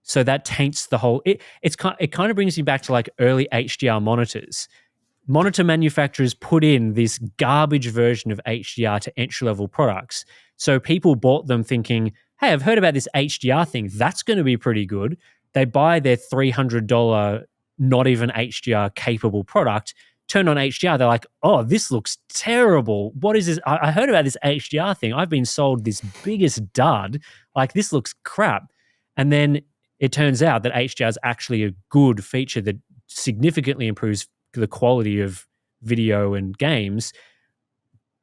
so that taints the whole... It kind of brings me back to like early HDR monitors. Monitor manufacturers put in this garbage version of HDR to entry-level products. So people bought them thinking, hey, I've heard about this HDR thing. That's going to be pretty good. They buy their $300, not even HDR capable product, turn on HDR. They're like, oh, this looks terrible. What is this? I heard about this HDR thing. I've been sold this biggest dud. Like, this looks crap. And then it turns out that HDR is actually a good feature that significantly improves the quality of video and games,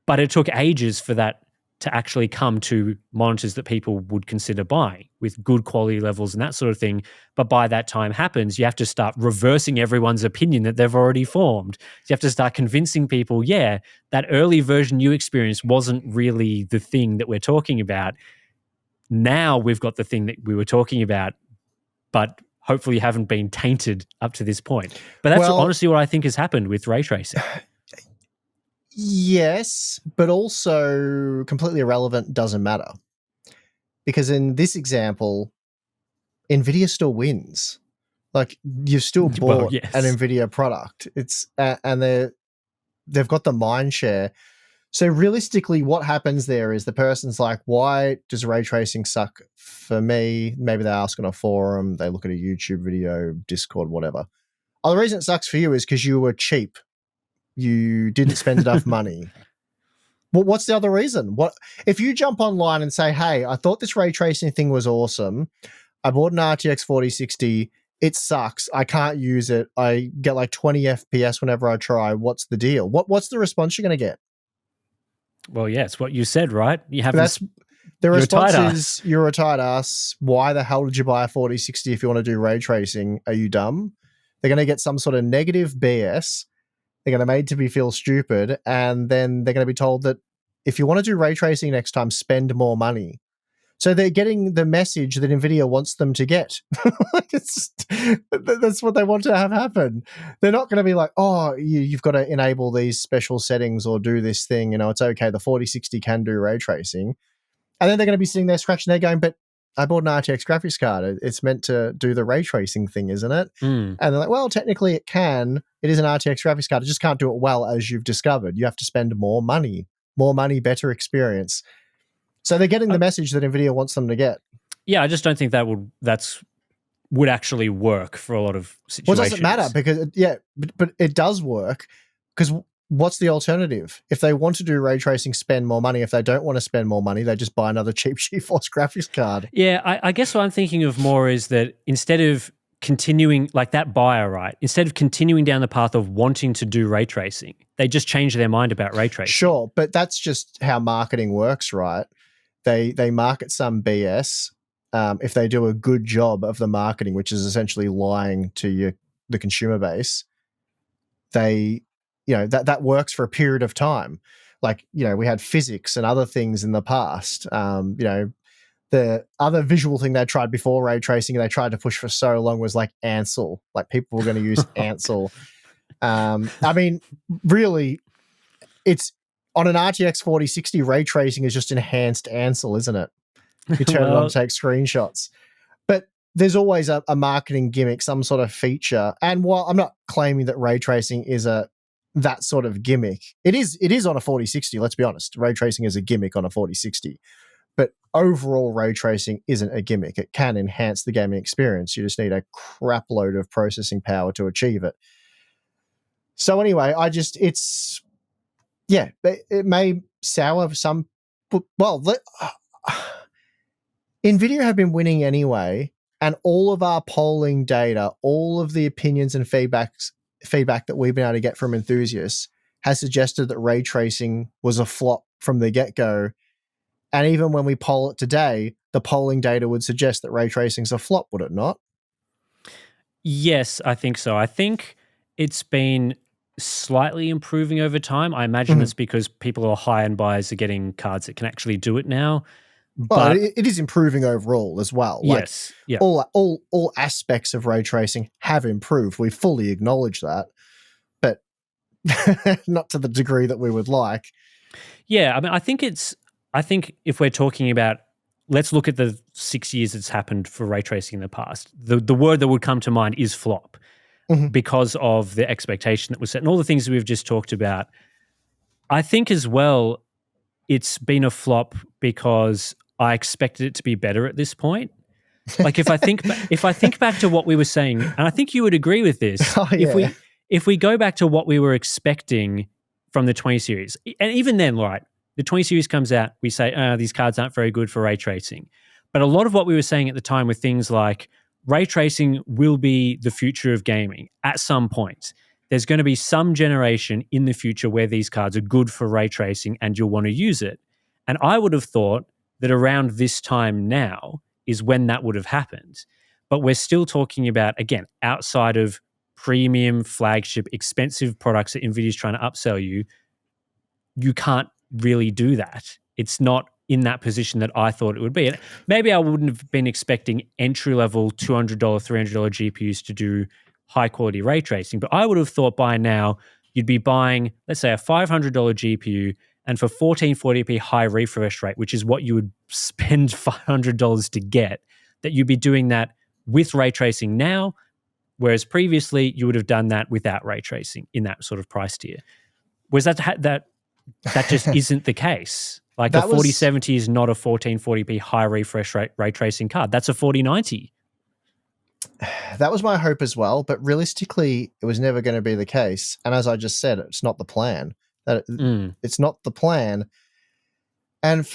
but it took ages for that to actually come to monitors that people would consider buying with good quality levels and that sort of thing. But by that time happens, you have to start reversing everyone's opinion that they've already formed. You have to start convincing people, yeah, that early version you experienced wasn't really the thing that we're talking about. Now we've got the thing that we were talking about, but hopefully you haven't been tainted up to this point. But that's honestly what I think has happened with ray tracing. Yes, but also completely irrelevant, doesn't matter. Because in this example, Nvidia still wins. Like, you've still bought an Nvidia product. It's and they've got the mind share. So realistically, what happens there is the person's like, why does ray tracing suck for me? Maybe they ask on a forum, they look at a YouTube video, Discord, whatever. Oh, the reason it sucks for you is because you were cheap. You didn't spend enough money. Well, what's the other reason? What if you jump online and say, hey, I thought this ray tracing thing was awesome. I bought an RTX 4060. It sucks. I can't use it. I get like 20 FPS whenever I try. What's the deal? What's the response you're going to get? Well, yeah, it's what you said, right? You have the response is, you're a tight ass. Why the hell did you buy a 4060 if you want to do ray tracing? Are you dumb? They're going to get some sort of negative BS. They're going to made to be feel stupid, and then they're going to be told that if you want to do ray tracing next time, spend more money. So they're getting the message that Nvidia wants them to get. That's what they want to have happen. They're not going to be like, oh, you've got to enable these special settings or do this thing. You know, it's okay. The 4060 can do ray tracing. And then they're going to be sitting there scratching their going, but I bought an RTX graphics card. It's meant to do the ray tracing thing, isn't it? And they're like, well, technically it can. It is an RTX graphics card. It just can't do it well, as you've discovered. You have to spend more money, better experience. So they're getting the message that Nvidia wants them to get. Yeah, I just don't think that would actually work for a lot of situations. Well, it doesn't matter because, but it does work because what's the alternative? If they want to do ray tracing, spend more money. If they don't want to spend more money, they just buy another cheap GeForce graphics card. Yeah, I guess what I'm thinking of more is that instead of continuing, like that buyer, right? Instead of continuing down the path of wanting to do ray tracing, they just change their mind about ray tracing. Sure, but that's just how marketing works, right? They market some BS. If they do a good job of the marketing, which is essentially lying to the consumer base, that works for a period of time. Like, we had physics and other things in the past. The other visual thing they tried before ray tracing, they tried to push for so long, was like Ansel. Like, people were going to use Ansel. I mean, really, it's on an RTX 4060, ray tracing is just enhanced Ansel, isn't it? You turn it on to take screenshots. But there's always a marketing gimmick, some sort of feature. And while I'm not claiming that ray tracing is that sort of gimmick, it is on a 4060, let's be honest. Ray tracing is a gimmick on a 4060. But overall, ray tracing isn't a gimmick. It can enhance the gaming experience. You just need a crap load of processing power to achieve it. So anyway, it may sour some. Well, Nvidia have been winning anyway, and all of our polling data, all of the opinions and feedback that we've been able to get from enthusiasts has suggested that ray tracing was a flop from the get-go. And even when we poll it today, the polling data would suggest that ray tracing's a flop, would it not? Yes, I think so. I think it's been slightly improving over time. I imagine it's because people who are high-end buyers are getting cards that can actually do it now. But it is improving overall as well. Yes. Like, all aspects of ray tracing have improved. We fully acknowledge that, but not to the degree that we would like. Yeah, I mean, I think if we're talking about, let's look at the 6 years it's happened for ray tracing in the past. The word that would come to mind is flop, because of the expectation that was set and all the things that we've just talked about. I think as well, it's been a flop because I expected it to be better at this point. Like, if I think back to what we were saying, and I think you would agree with this, if we go back to what we were expecting from the 20 series, and even then, right, the 20 series comes out, we say, these cards aren't very good for ray tracing. But a lot of what we were saying at the time were things like, ray tracing will be the future of gaming at some point. There's going to be some generation in the future where these cards are good for ray tracing and you'll want to use it. And I would have thought that around this time now is when that would have happened. But we're still talking about, again, outside of premium, flagship, expensive products that NVIDIA's trying to upsell you, you can't really do that. It's not in that position that I thought it would be. And maybe I wouldn't have been expecting entry-level $200, $300 GPUs to do high-quality ray tracing, but I would have thought by now you'd be buying, let's say, a $500 GPU, and for 1440p high refresh rate, which is what you would spend $500 to get, that you'd be doing that with ray tracing now, whereas previously you would have done that without ray tracing in that sort of price tier. Whereas that just isn't the case. Like the 4070 is not a 1440p high refresh rate ray tracing card. That's a 4090. That was my hope as well, but realistically, it was never going to be the case. And as I just said, it's not the plan. It's not the plan. And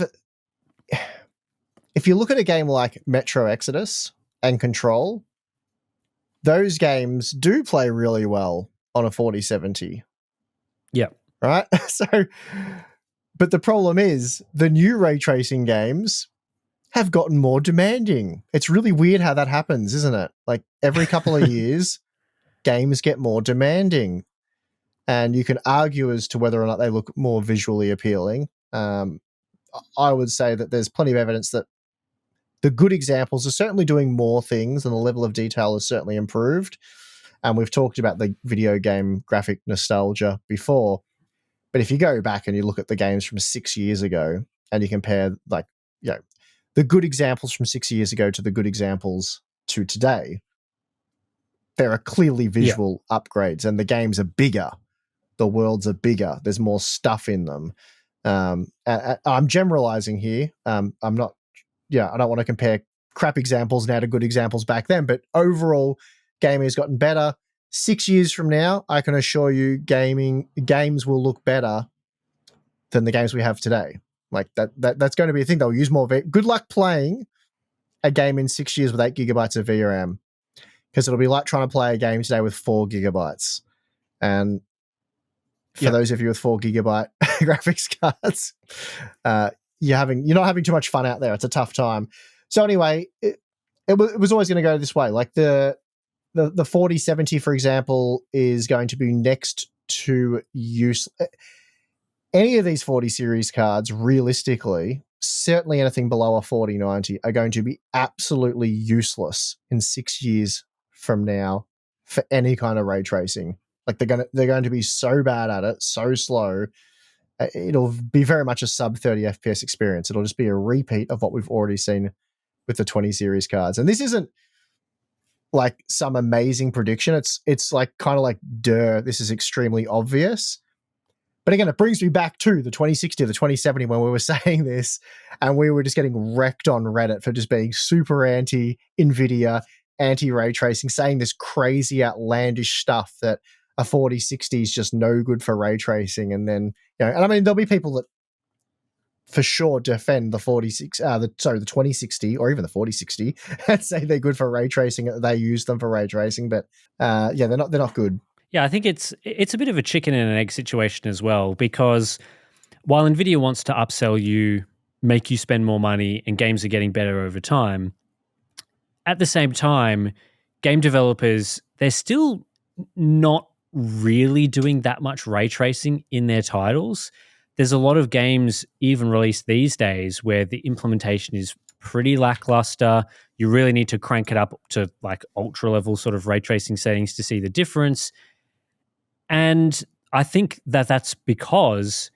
if you look at a game like Metro Exodus and Control, those games do play really well on a 4070. Yeah. Right? But the problem is the new ray tracing games have gotten more demanding. It's really weird how that happens, isn't it? Like every couple of years, games get more demanding. And you can argue as to whether or not they look more visually appealing. I would say that there's plenty of evidence that the good examples are certainly doing more things and the level of detail is certainly improved. And we've talked about the video game graphic nostalgia before. But if you go back and you look at the games from 6 years ago and you compare the good examples from 6 years ago to the good examples to today, there are clearly visual upgrades and the games are bigger. The worlds are bigger. There's more stuff in them. I'm generalizing here. I don't want to compare crap examples now to good examples back then, but overall, gaming has gotten better. 6 years from now, I can assure you games will look better than the games we have today. Like that's going to be a thing. They'll use more. Good luck playing a game in 6 years with 8 gigabytes of VRAM, because it'll be like trying to play a game today with 4 gigabytes. And for those of you with 4 gigabyte graphics cards, you're not having too much fun out there. It's a tough time. So anyway, it was always going to go this way. Like the 4070, for example, is going to be next to use. Any of these 40 series cards, realistically, certainly anything below a 4090, are going to be absolutely useless in 6 years from now for any kind of ray tracing. Like they're going to be so bad at it, so slow. It'll be very much a sub 30 FPS experience. It'll just be a repeat of what we've already seen with the 20 series cards. And this isn't like some amazing prediction. It's like kind of like, this is extremely obvious. But again, it brings me back to the 2060, the 2070 when we were saying this, and we were just getting wrecked on Reddit for just being super anti-Nvidia, anti-ray tracing, saying this crazy outlandish stuff that a 4060 is just no good for ray tracing. And then, and I mean, there'll be people that for sure defend the 2060 or even the 4060 and say they're good for ray tracing. They use them for ray tracing, but they're not good. Yeah, I think it's a bit of a chicken and an egg situation as well, because while Nvidia wants to upsell you, make you spend more money, and games are getting better over time, at the same time, game developers, they're still not really doing that much ray tracing in their titles. There's a lot of games even released these days where the implementation is pretty lackluster. You really need to crank it up to like ultra level sort of ray tracing settings to see the difference. And I think that that's because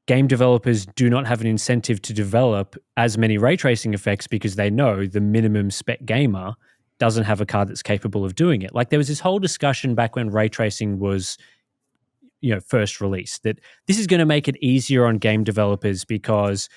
game developers do not have an incentive to develop as many ray tracing effects, because they know the minimum spec gamer doesn't have a card that's capable of doing it. Like there was this whole discussion back when ray tracing was, first released, that this is going to make it easier on game developers because,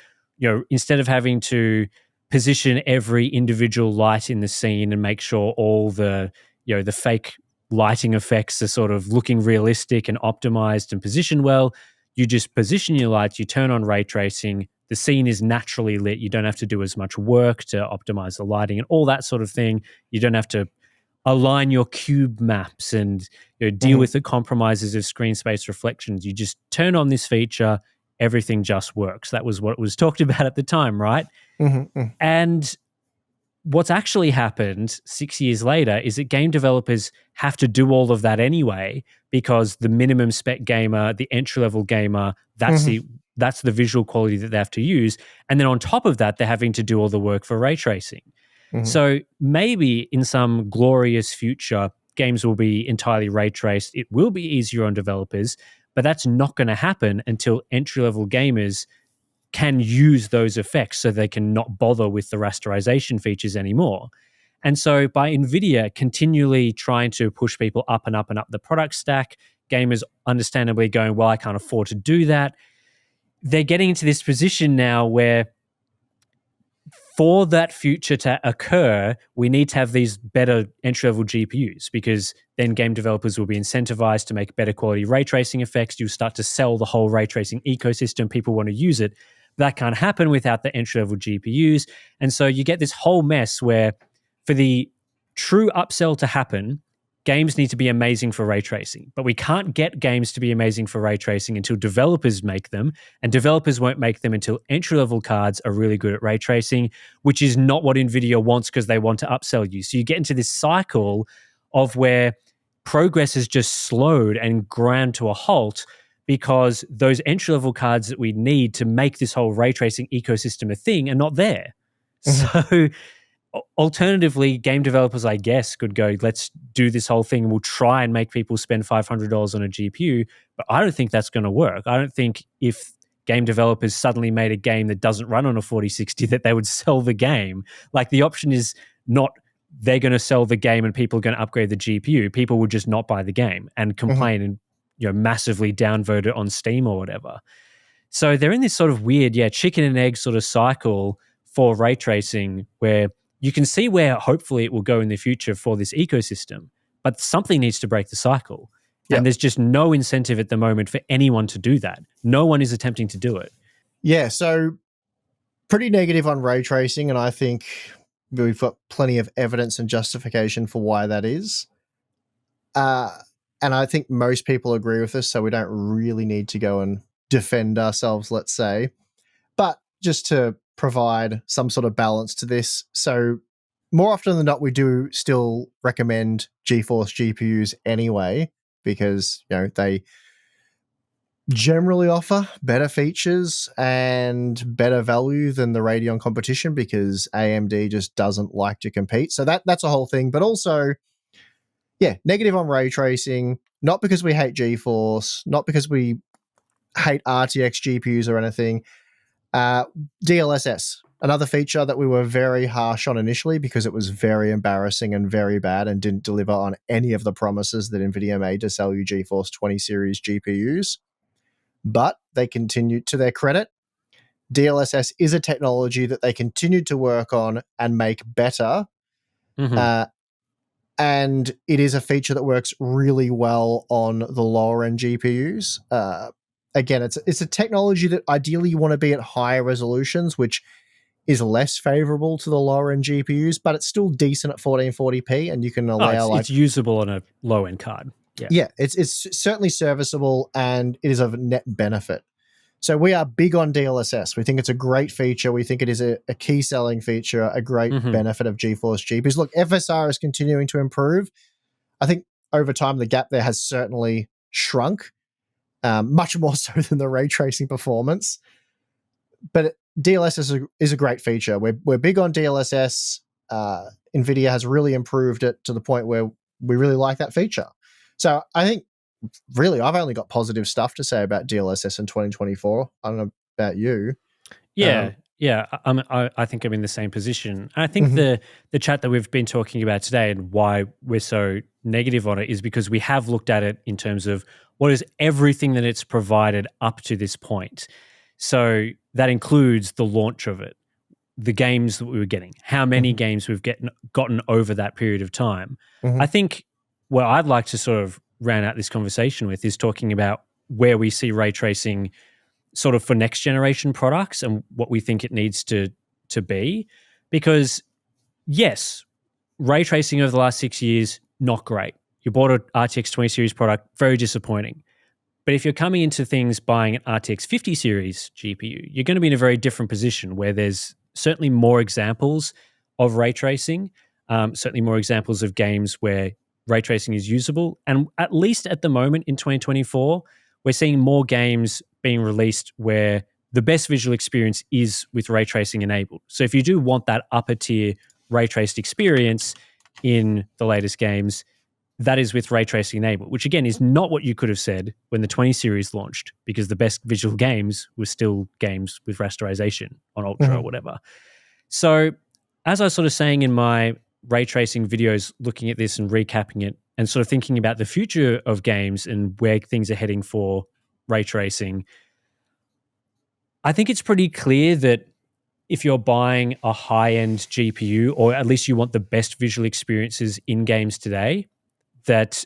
instead of having to position every individual light in the scene and make sure all the, the fake lighting effects are sort of looking realistic and optimized and positioned well, you just position your lights, you turn on ray tracing, the scene is naturally lit, you don't have to do as much work to optimize the lighting and all that sort of thing. You don't have to align your cube maps and deal with the compromises of screen space reflections. You just turn on this feature, everything just works. That was what was talked about at the time, right? And what's actually happened 6 years later is that game developers have to do all of that anyway, because the minimum spec gamer, the entry-level gamer, that's the visual quality that they have to use. And then on top of that, they're having to do all the work for ray tracing. So maybe in some glorious future, games will be entirely ray traced. It will be easier on developers, but that's not going to happen until entry-level gamers can use those effects, so they can not bother with the rasterization features anymore. And so by Nvidia continually trying to push people up and up and up the product stack, gamers understandably going, well, I can't afford to do that. They're getting into this position now where for that future to occur, we need to have these better entry-level GPUs, because then game developers will be incentivized to make better quality ray tracing effects. You'll start to sell the whole ray tracing ecosystem. People want to use it. That can't happen without the entry-level GPUs. And so you get this whole mess where for the true upsell to happen, games need to be amazing for ray tracing. But we can't get games to be amazing for ray tracing until developers make them, and developers won't make them until entry-level cards are really good at ray tracing, which is not what Nvidia wants, because they want to upsell you. So you get into this cycle of where progress has just slowed and ground to a halt, because those entry-level cards that we need to make this whole ray tracing ecosystem a thing are not there. So alternatively, game developers, I guess, could go, let's do this whole thing and we'll try and make people spend $500 on a GPU. But I don't think that's going to work. I don't think if game developers suddenly made a game that doesn't run on a 4060 that they would sell the game. Like, the option is not they're going to sell the game and people are going to upgrade the GPU. People would just not buy the game and complain and massively downvote it on Steam or whatever. So they're in this sort of weird, chicken and egg sort of cycle for ray tracing, where you can see where hopefully it will go in the future for this ecosystem, but something needs to break the cycle. Yep. And there's just no incentive at the moment for anyone to do that. No one is attempting to do it. Yeah, so pretty negative on ray tracing, and I think we've got plenty of evidence and justification for why that is. And I think most people agree with us, so we don't really need to go and defend ourselves, let's say. But just to provide some sort of balance to this, so more often than not, we do still recommend GeForce GPUs anyway, because they generally offer better features and better value than the Radeon competition, because AMD just doesn't like to compete. So that's a whole thing. But also, negative on ray tracing, not because we hate GeForce, not because we hate RTX GPUs or anything. DLSS, another feature that we were very harsh on initially because it was very embarrassing and very bad and didn't deliver on any of the promises that Nvidia made to sell you GeForce 20 series GPUs. But they continued, to their credit, DLSS is a technology that they continued to work on and make better. And it is a feature that works really well on the lower end GPUs. Again, it's a technology that ideally you want to be at higher resolutions, which is less favorable to the lower end GPUs, but it's still decent at 1440p, and you can allow it's usable on a low end card. Yeah, it's certainly serviceable, and it is of net benefit. So we are big on DLSS. We think it's a great feature. We think it is a key selling feature, a great benefit of GeForce GPUs. Look, FSR is continuing to improve. I think over time the gap there has certainly shrunk, much more so than the ray tracing performance. But DLSS is a great feature. We're big on DLSS. NVIDIA has really improved it to the point where we really like that feature. So I think, really, I've only got positive stuff to say about DLSS in 2024. I don't know about you. I think I'm in the same position. And I think the chat that we've been talking about today and why we're so negative on it is because we have looked at it in terms of what is everything that it's provided up to this point. So that includes the launch of it, the games that we were getting, how many games we've gotten over that period of time. I think what I'd like to sort of round out this conversation with is talking about where we see ray tracing sort of for next generation products and what we think it needs to be. Because yes, ray tracing over the last 6 years, not great. You bought an RTX 20 series product, very disappointing. But if you're coming into things buying an RTX 50 series GPU, you're going to be in a very different position where there's certainly more examples of ray tracing, certainly more examples of games where ray tracing is usable. And at least at the moment in 2024, we're seeing more games being released where the best visual experience is with ray tracing enabled. So if you do want that upper tier ray traced experience in the latest games, that is with ray tracing enabled, which again is not what you could have said when the 20 series launched, because the best visual games were still games with rasterization on Ultra or whatever. So as I was sort of saying in my ray tracing videos, looking at this and recapping it and sort of thinking about the future of games and where things are heading for ray tracing, I think it's pretty clear that if you're buying a high-end GPU, or at least you want the best visual experiences in games today, that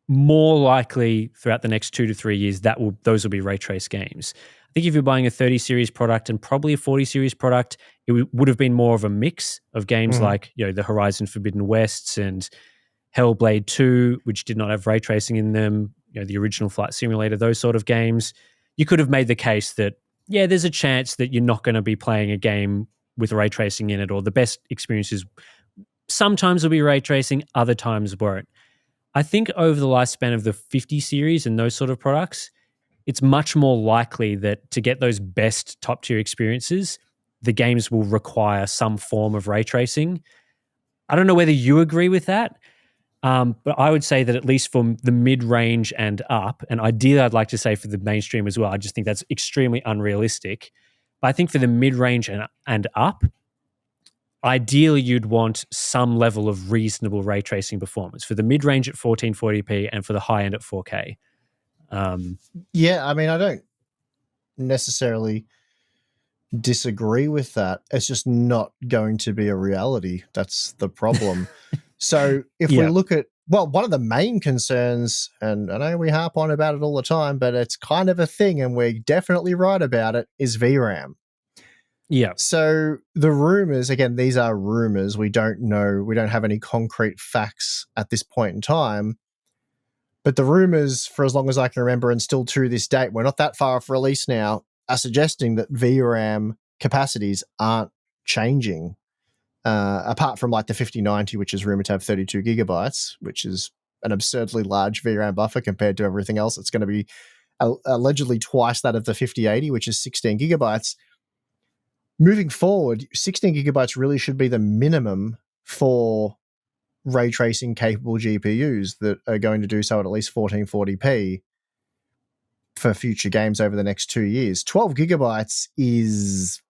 more likely throughout the next 2 to 3 years, those will be ray trace games. I think if you're buying a 30 series product and probably a 40 series product, it would have been more of a mix of games like the Horizon Forbidden Wests and Hellblade 2, which did not have ray tracing in them, the original Flight Simulator, those sort of games. You could have made the case that, yeah, there's a chance that you're not going to be playing a game with ray tracing in it, or the best experiences sometimes will be ray tracing, other times won't. I think over the lifespan of the 50 series and those sort of products, it's much more likely that to get those best top tier experiences, the games will require some form of ray tracing. I don't know whether you agree with that, but I would say that at least from the mid-range and up, and ideally I'd like to say for the mainstream as well, I just think that's extremely unrealistic. But I think for the mid-range and up, ideally you'd want some level of reasonable ray tracing performance for the mid-range at 1440p and for the high end at 4K. Yeah, I mean, I don't necessarily disagree with that. It's just not going to be a reality. That's the problem. So if we look at, well, one of the main concerns, and I know we harp on about it all the time, but it's kind of a thing and we're definitely right about it, is VRAM. Yeah. So the rumors, again, these are rumors. We don't know. We don't have any concrete facts at this point in time. But the rumors, for as long as I can remember, and still to this date, we're not that far off release now, are suggesting that VRAM capacities aren't changing. Apart from like the 5090, which is rumored to have 32 gigabytes, which is an absurdly large VRAM buffer compared to everything else. It's going to be allegedly twice that of the 5080, which is 16 gigabytes. Moving forward, 16 gigabytes really should be the minimum for ray tracing capable GPUs that are going to do so at least 1440p for future games over the next 2 years. 12 gigabytes is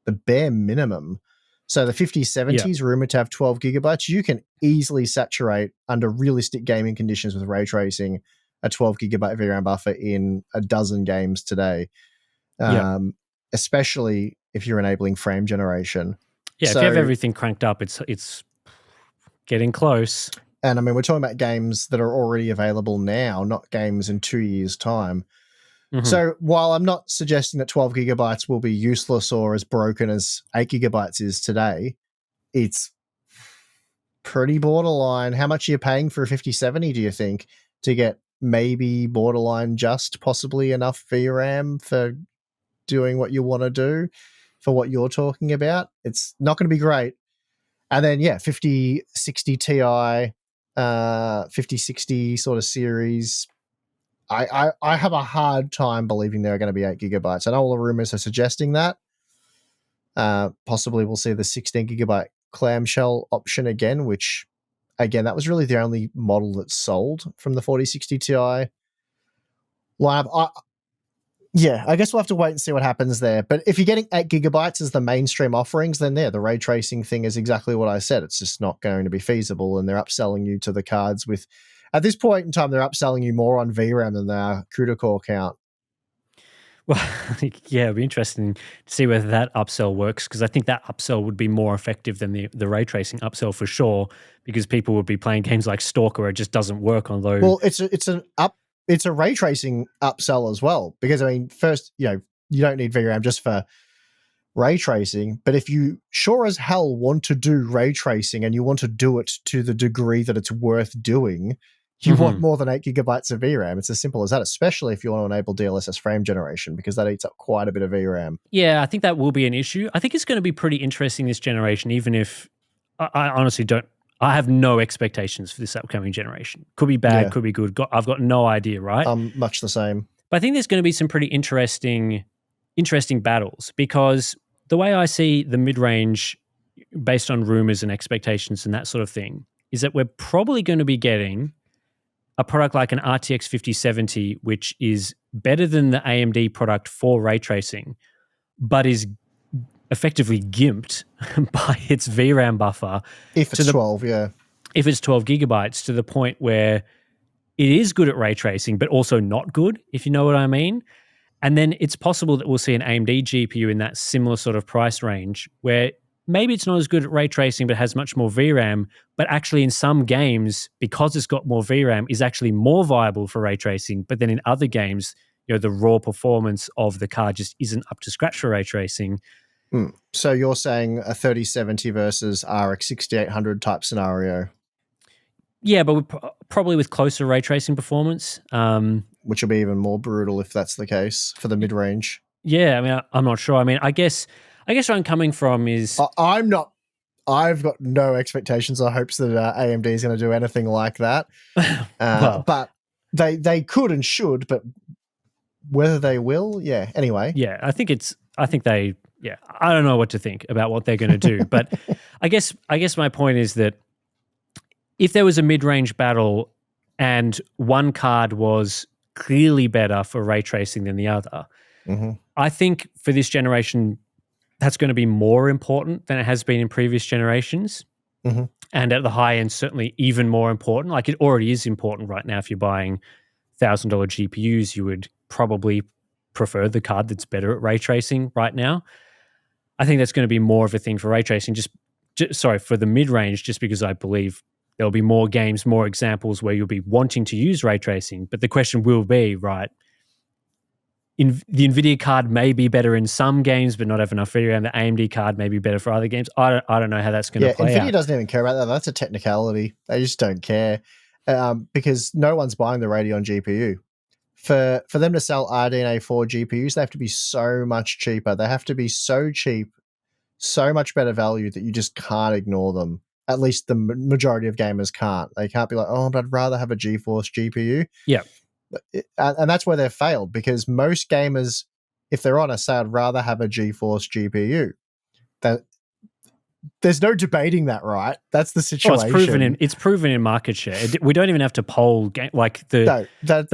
the bare minimum. So the 5070s rumored to have 12 gigabytes. You can easily saturate under realistic gaming conditions with ray tracing a 12 gigabyte VRAM buffer in a dozen games today. Especially if you're enabling frame generation. Yeah, so, if you have everything cranked up, it's getting close. And I mean, we're talking about games that are already available now, not games in 2 years' time. So while I'm not suggesting that 12 gigabytes will be useless or as broken as 8 gigabytes is today, it's pretty borderline. How much are you paying for a 5070, do you think, to get maybe borderline just possibly enough VRAM for doing what you want to do, for what you're talking about? It's not going to be great. And then, 5060 Ti, 5060 sort of series, I have a hard time believing there are going to be 8 gigabytes. I know all the rumors are suggesting that. Possibly we'll see the 16 gigabyte clamshell option again, which, again, that was really the only model that sold from the 4060 Ti lineup. I guess we'll have to wait and see what happens there. But if you're getting 8 gigabytes as the mainstream offerings, then the ray tracing thing is exactly what I said. It's just not going to be feasible, and they're upselling you to the cards with, at this point in time, they're upselling you more on VRAM than they are CUDA core count. Well, it'd be interesting to see whether that upsell works, because I think that upsell would be more effective than the ray tracing upsell for sure, because people would be playing games like Stalker where it just doesn't work on those. Well, it's a ray tracing upsell as well, because I mean, first, you don't need VRAM just for ray tracing, but if you sure as hell want to do ray tracing and you want to do it to the degree that it's worth doing, You want more than 8 gigabytes of VRAM. It's as simple as that, especially if you want to enable DLSS frame generation, because that eats up quite a bit of VRAM. Yeah, I think that will be an issue. I think it's going to be pretty interesting this generation, even if I honestly don't. I have no expectations for this upcoming generation. Could be bad, could be good. I've got no idea, right? Much the same. But I think there's going to be some pretty interesting battles, because the way I see the mid-range, based on rumors and expectations and that sort of thing, is that we're probably going to be getting a product like an RTX 5070, which is better than the AMD product for ray tracing, but is effectively gimped by its VRAM buffer. If it's 12, yeah. If it's 12 gigabytes, to the point where it is good at ray tracing, but also not good, if you know what I mean. And then it's possible that we'll see an AMD GPU in that similar sort of price range, where maybe it's not as good at ray tracing, but has much more VRAM, but actually in some games, because it's got more VRAM, is actually more viable for ray tracing. But then in other games, the raw performance of the card just isn't up to scratch for ray tracing. So you're saying a 3070 versus RX 6800 type scenario? Yeah, but probably with closer ray tracing performance. Which will be even more brutal if that's the case for the mid-range. Yeah, I mean, I'm not sure. I mean, I guess where I'm coming from is... I've got no expectations or hopes that AMD is going to do anything like that. But they could and should, but whether they will, anyway. Yeah, I think I don't know what to think about what they're going to do. But I guess my point is that if there was a mid-range battle and one card was clearly better for ray tracing than the other, I think for this generation, that's going to be more important than it has been in previous generations. And at the high end, certainly even more important. Like, it already is important right now. If you're buying $1,000 GPUs, you would probably prefer the card that's better at ray tracing right now. I think that's going to be more of a thing for ray tracing, for the mid-range, just because I believe there'll be more games, more examples where you'll be wanting to use ray tracing. But the question will be, right, the Nvidia card may be better in some games, but not have enough VRAM. The AMD card may be better for other games. I don't know how that's going to play out. Nvidia doesn't even care about that. That's a technicality. They just don't care, because no one's buying the Radeon GPU. For them to sell RDNA 4 GPUs, they have to be so much cheaper. They have to be so cheap, so much better value that you just can't ignore them. At least the majority of gamers can't. They can't be like, oh, but I'd rather have a GeForce GPU. Yeah. And that's where they've failed, because most gamers, if they're honest, say I'd rather have a GeForce GPU. There's no debating that, right? That's the situation. Well, it's proven in market share. We don't even have to poll. The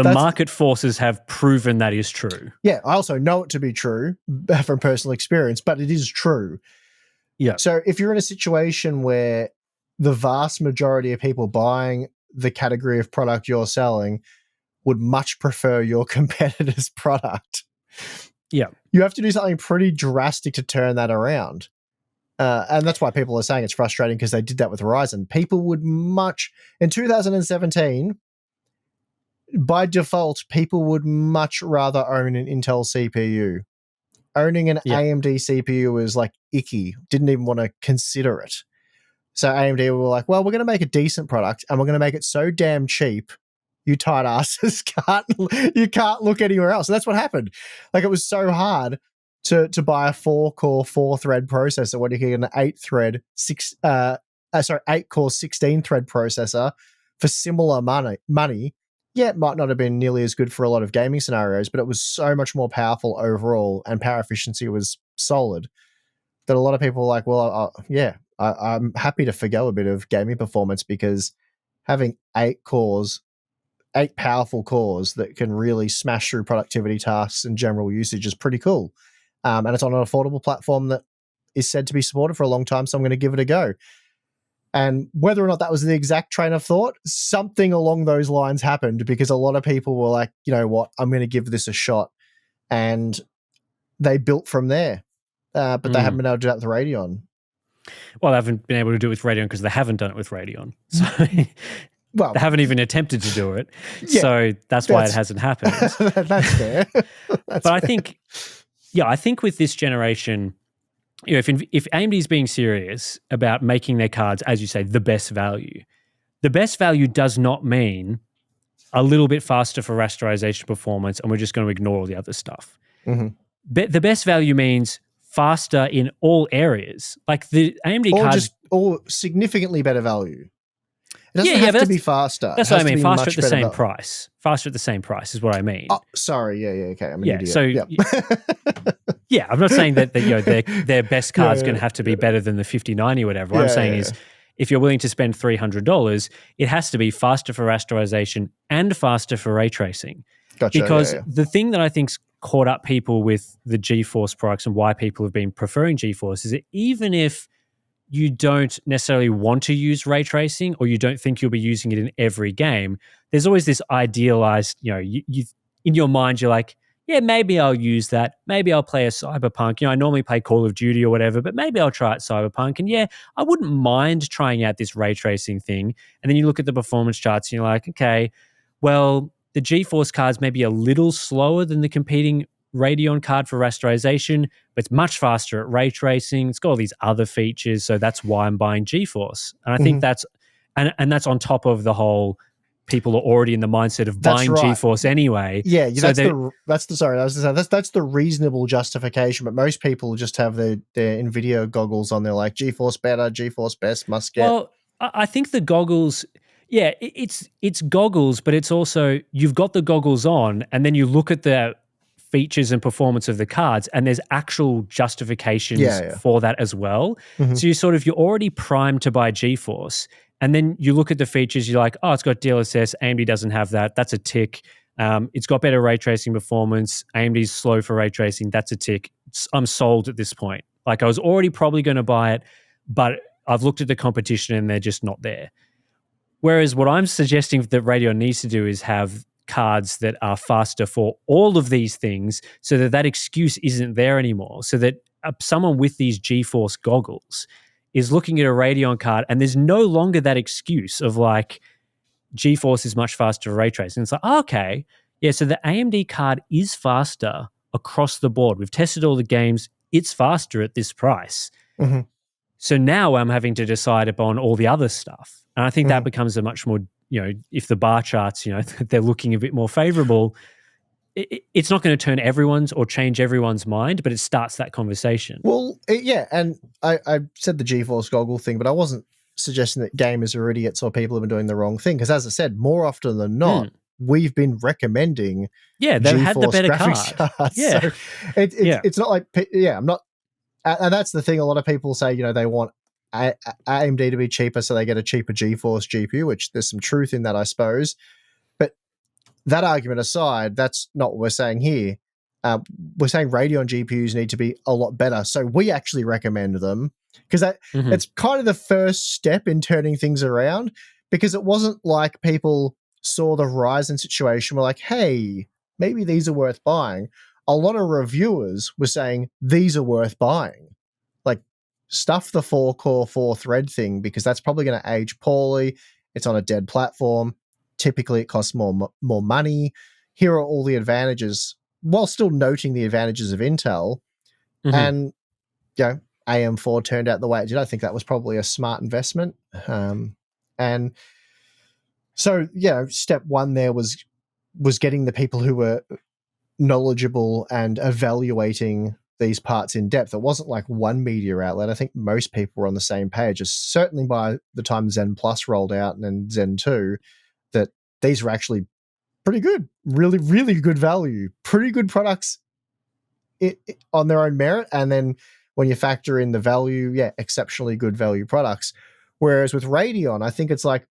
market forces have proven that is true. Yeah, I also know it to be true from personal experience, but it is true. Yeah. So if you're in a situation where the vast majority of people buying the category of product you're selling would much prefer your competitor's product, yeah, you have to do something pretty drastic to turn that around. And that's why people are saying it's frustrating, because they did that with Ryzen. People would in 2017, by default, people would much rather own an Intel CPU. Owning an AMD CPU was like icky. Didn't even want to consider it. So AMD were like, well, we're going to make a decent product, and we're going to make it so damn cheap, you tight asses you can't look anywhere else. And that's what happened. Like, it was so hard to buy a 4-core, 4-thread processor when you can get an 8-core, 16-thread processor for similar money. Yeah, it might not have been nearly as good for a lot of gaming scenarios, but it was so much more powerful overall, and power efficiency was solid, that a lot of people were like, well, I'm happy to forgo a bit of gaming performance, because having 8 powerful cores that can really smash through productivity tasks and general usage is pretty cool. And it's on an affordable platform that is said to be supported for a long time, so I'm going to give it a go. And whether or not that was the exact train of thought, something along those lines happened, because a lot of people were like, you know what, I'm going to give this a shot. And they built from there. But they haven't been able to do that with Radeon. Well, they haven't been able to do it with Radeon because they haven't done it with Radeon. So well, they haven't even attempted to do it. Yeah, so that's why it hasn't happened. That's fair. I think with this generation, if AMD is being serious about making their cards, as you say, the best value does not mean a little bit faster for rasterization performance, and we're just going to ignore all the other stuff. The best value means faster in all areas. Like the AMD cards, or significantly better value. It doesn't have to be faster. That's what I mean. Faster at the same price. Faster at the same price is what I mean. Oh, sorry. Yeah. Okay. I'm an idiot. So yeah, I'm not saying that their best card's going to have to be better than the 5090 or whatever. What I'm saying is, if you're willing to spend $300, it has to be faster for rasterization and faster for ray tracing. Gotcha. Because the thing that I think's caught up people with the GeForce products and why people have been preferring GeForce is that even if you don't necessarily want to use ray tracing or you don't think you'll be using it in every game, there's always this idealized, you in your mind, you're like, yeah, maybe I'll use that. Maybe I'll play a Cyberpunk. I normally play Call of Duty or whatever, but maybe I'll try out Cyberpunk. And yeah, I wouldn't mind trying out this ray tracing thing. And then you look at the performance charts and you're like, okay, well, the GeForce card's maybe a little slower than the competing Radeon card for rasterization, but it's much faster at ray tracing. It's got all these other features, so that's why I'm buying GeForce. And I think that's on top of the whole people are already in the mindset of buying GeForce anyway. Yeah, so that's the reasonable justification. But most people just have their Nvidia goggles on. They're like, GeForce better, GeForce best, must get. Well, I think the goggles. Yeah, it's goggles, but it's also you've got the goggles on, and then you look at the features and performance of the cards, and there's actual justifications for that as well. So you're already primed to buy GeForce, and then you look at the features, you're like, oh, it's got DLSS, AMD doesn't have that, that's a tick. It's got better ray tracing performance, AMD's slow for ray tracing, that's a tick. I'm sold at this point. Like I was already probably going to buy it, but I've looked at the competition and they're just not there. Whereas what I'm suggesting that Radeon needs to do is have cards that are faster for all of these things so that excuse isn't there anymore. So that someone with these GeForce goggles is looking at a Radeon card and there's no longer that excuse of like GeForce is much faster for ray tracing. It's like, okay, yeah, so the AMD card is faster across the board. We've tested all the games. It's faster at this price. So now I'm having to decide upon all the other stuff. And I think that becomes a much more, if the bar charts, they're looking a bit more favorable, it's not going to turn everyone's or change everyone's mind, but it starts that conversation. Well, and I said the GeForce goggle thing, but I wasn't suggesting that gamers are idiots or people have been doing the wrong thing. Because as I said, more often than not, we've been recommending they've had the better card. Yeah. So it's not like, I'm not, and that's the thing. A lot of people say, they want AMD to be cheaper so they get a cheaper GeForce GPU, which there's some truth in that, I suppose. But that argument aside, that's not what we're saying here. We're saying Radeon GPUs need to be a lot better. So we actually recommend them because it's kind of the first step in turning things around, because it wasn't like people saw the Ryzen situation, were like, hey, maybe these are worth buying. A lot of reviewers were saying these are worth buying. Like, stuff the 4-core, 4-thread thing, because that's probably going to age poorly. It's on a dead platform. Typically, it costs more money. Here are all the advantages, while still noting the advantages of Intel. And, AM4 turned out the way it did. I think that was probably a smart investment. And so, step one there was getting the people who were knowledgeable and evaluating these parts in depth. It wasn't like one media outlet. I think most people were on the same page. Certainly by the time Zen Plus rolled out and then Zen 2, that these were actually pretty good, really, really good value, pretty good products on their own merit. And then when you factor in the value, exceptionally good value products. Whereas with Radeon, I think it's like,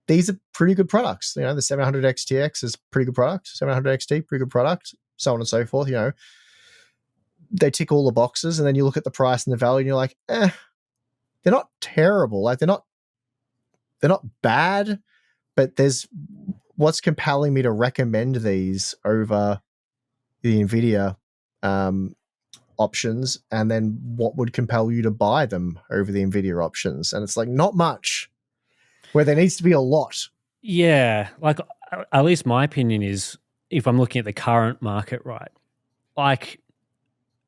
these are pretty good products. The 700 XTX is pretty good product. 700 XT, pretty good product, so on and so forth. They tick all the boxes, and then you look at the price and the value, and you're like, they're not terrible. Like they're not bad, but there's what's compelling me to recommend these over the Nvidia options, and then what would compel you to buy them over the Nvidia options. And it's like not much, where there needs to be a lot. Yeah, like at least my opinion is, if I'm looking at the current market, right, like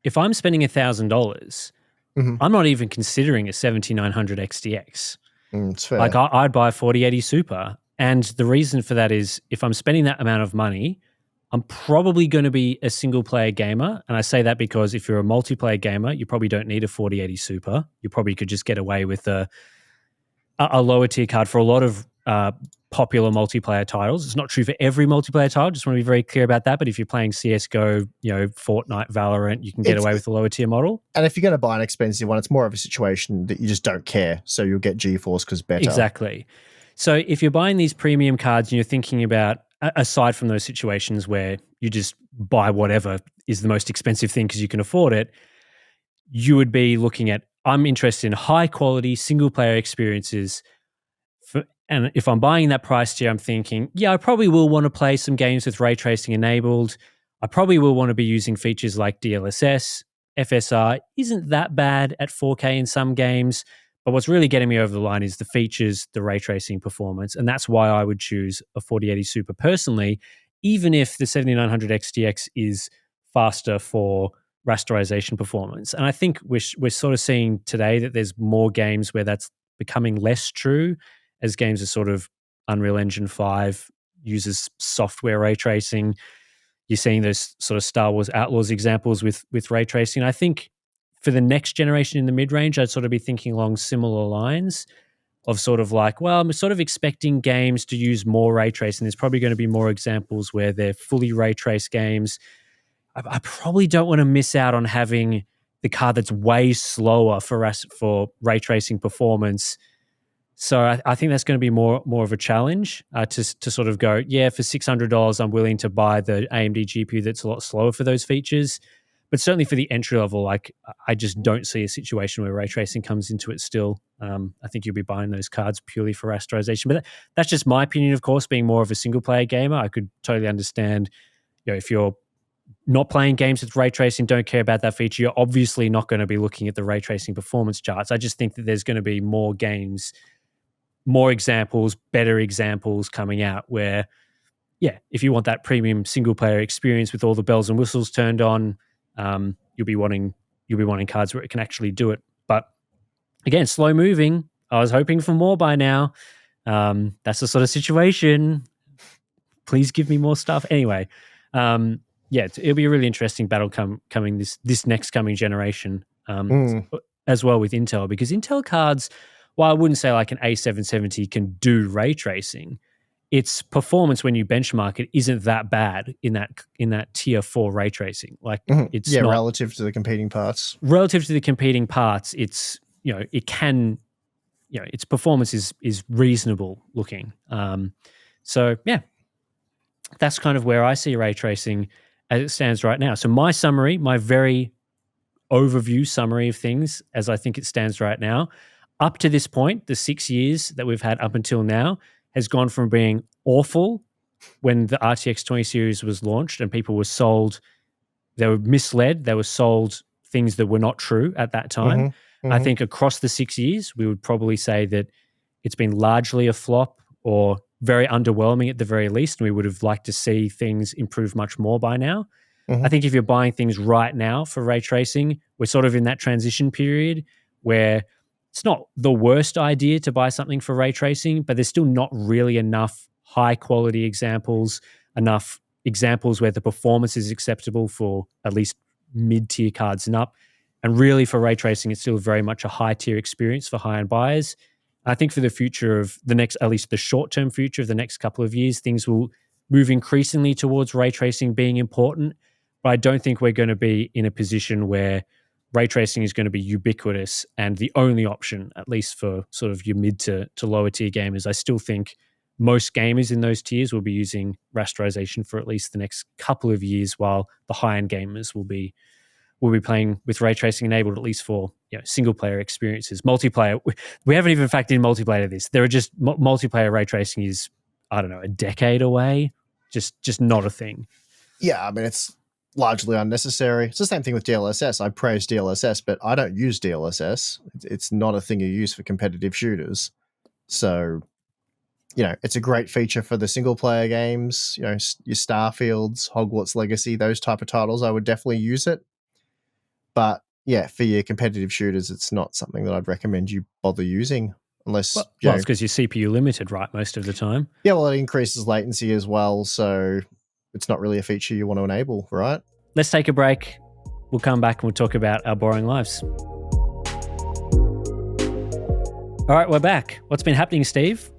if I'm spending $1,000, I'm not even considering a 7900 XTX. It's fair. Like I'd buy a 4080 Super, And the reason for that is if I'm spending that amount of money, I'm probably going to be a single player gamer. And I say that because if you're a multiplayer gamer, you probably don't need a 4080 Super. You probably could just get away with a lower tier card for a lot of popular multiplayer titles. It's not true for every multiplayer title. Just want to be very clear about that. But if you're playing CSGO, Fortnite, Valorant, you can get away with a lower tier model. And if you're going to buy an expensive one, it's more of a situation that you just don't care. So you'll get GeForce because better. Exactly. So if you're buying these premium cards and you're thinking about, aside from those situations where you just buy whatever is the most expensive thing because you can afford it, you would be looking at, I'm interested in high quality single player experiences. And if I'm buying that price tier, I'm thinking, I probably will want to play some games with ray tracing enabled. I probably will want to be using features like DLSS. FSR isn't that bad at 4K in some games, but what's really getting me over the line is the features, the ray tracing performance, and that's why I would choose a 4080 Super personally, even if the 7900 XTX is faster for rasterization performance. And I think we're sort of seeing today that there's more games where that's becoming less true, as games are sort of Unreal Engine 5 uses software ray tracing. You're seeing those sort of Star Wars Outlaws examples with ray tracing. I think for the next generation in the mid-range, I'd sort of be thinking along similar lines of sort of like, well, I'm sort of expecting games to use more ray tracing. There's probably going to be more examples where they're fully ray traced games. I probably don't want to miss out on having the card that's way slower for ray tracing performance. So I think that's going to be more of a challenge to sort of go, for $600, I'm willing to buy the AMD GPU that's a lot slower for those features. But certainly for the entry level, like I just don't see a situation where ray tracing comes into it still. I think you'll be buying those cards purely for rasterization. But that's just my opinion, of course, being more of a single player gamer. I could totally understand, if you're not playing games with ray tracing, don't care about that feature, you're obviously not going to be looking at the ray tracing performance charts. I just think that there's going to be more games, more examples, better examples coming out where, if you want that premium single player experience with all the bells and whistles turned on, you'll be wanting cards where it can actually do it. But again, slow moving. I was hoping for more by now. That's the sort of situation. Please give me more stuff. Anyway, it'll be a really interesting battle coming this next coming generation, as well with Intel, because Intel cards, while I wouldn't say like an A770 can do ray tracing, its performance when you benchmark it isn't that bad in that tier 4 ray tracing. Like it's not, relative to the competing parts. Relative to the competing parts, it's it can, its performance is reasonable looking. So that's kind of where I see ray tracing as it stands right now. So my very overview summary of things as I think it stands right now, up to this point, the 6 years that we've had up until now has gone from being awful when the RTX 20 series was launched and people were sold, they were misled, they were sold things that were not true at that time. I think across the 6 years, we would probably say that it's been largely a flop or very underwhelming at the very least, and we would have liked to see things improve much more by now. I think if you're buying things right now for ray tracing, we're sort of in that transition period where it's not the worst idea to buy something for ray tracing, but there's still not really enough high quality examples, enough examples where the performance is acceptable for at least mid-tier cards and up. And really for ray tracing, it's still very much a high-tier experience for high-end buyers. I think for the future of the next, at least the short-term future of the next couple of years, things will move increasingly towards ray tracing being important. But I don't think we're going to be in a position where ray tracing is going to be ubiquitous and the only option, at least for sort of your mid to lower tier gamers. I still think most gamers in those tiers will be using rasterization for at least the next couple of years, while the high-end gamers will be playing with ray tracing enabled, at least for single player experiences. Multiplayer, we haven't even factored in multiplayer to this. There are just multiplayer ray tracing is, I don't know, a decade away. Just not a thing. Yeah, I mean, it's largely unnecessary. It's the same thing with DLSS. I praise DLSS, but I don't use DLSS. It's not a thing you use for competitive shooters. So, it's a great feature for the single player games, your Starfields, Hogwarts Legacy, those type of titles. I would definitely use it. But yeah, for your competitive shooters, it's not something that I'd recommend you bother using. unless Well, you know, it's because you're CPU limited, right? Most of the time. yeah, well, it increases latency as well, so it's not really a feature you want to enable, right? Let's take a break. We'll come back and we'll talk about our boring lives. All right, we're back. What's been happening, Steve?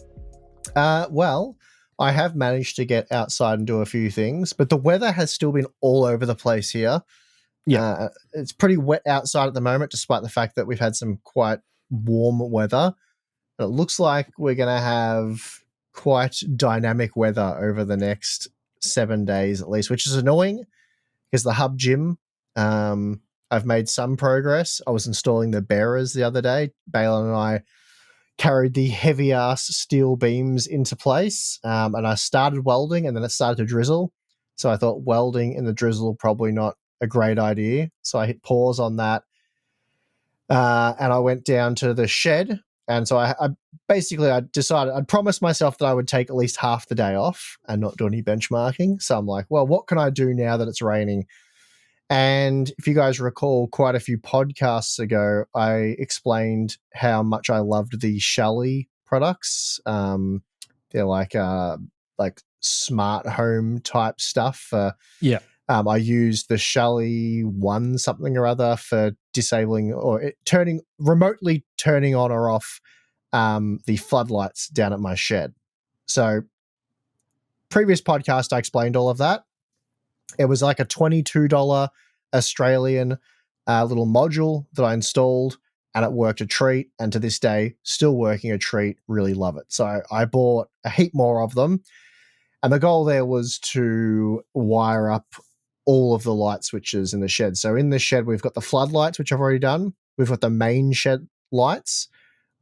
Well, I have managed to get outside and do a few things, but the weather has still been all over the place here. Yeah. It's pretty wet outside at the moment, despite the fact that we've had some quite warm weather. It looks like we're going to have quite dynamic weather over the next 7 days at least, which is annoying because the hub gym, I've made some progress. I was installing the bearers the other day. Balin and I carried the heavy ass steel beams into place, and I started welding, and then it started to drizzle. So I thought welding in the drizzle probably not a great idea. So I hit pause on that, and I went down to the shed. And so I basically decided I'd promised myself that I would take at least half the day off and not do any benchmarking. So I'm like, well, what can I do now that it's raining? And if you guys recall, quite a few podcasts ago, I explained how much I loved the Shelly products. They're like smart home type stuff. Yeah. I used the Shelly one something or other for disabling or remotely turning on or off the floodlights down at my shed. So previous podcast, I explained all of that. It was like a $22 Australian little module that I installed, and it worked a treat. And to this day, still working a treat. Really love it. So I bought a heap more of them. And the goal there was to wire up all of the light switches in the shed. So in the shed, we've got the floodlights, which I've already done. We've got the main shed lights.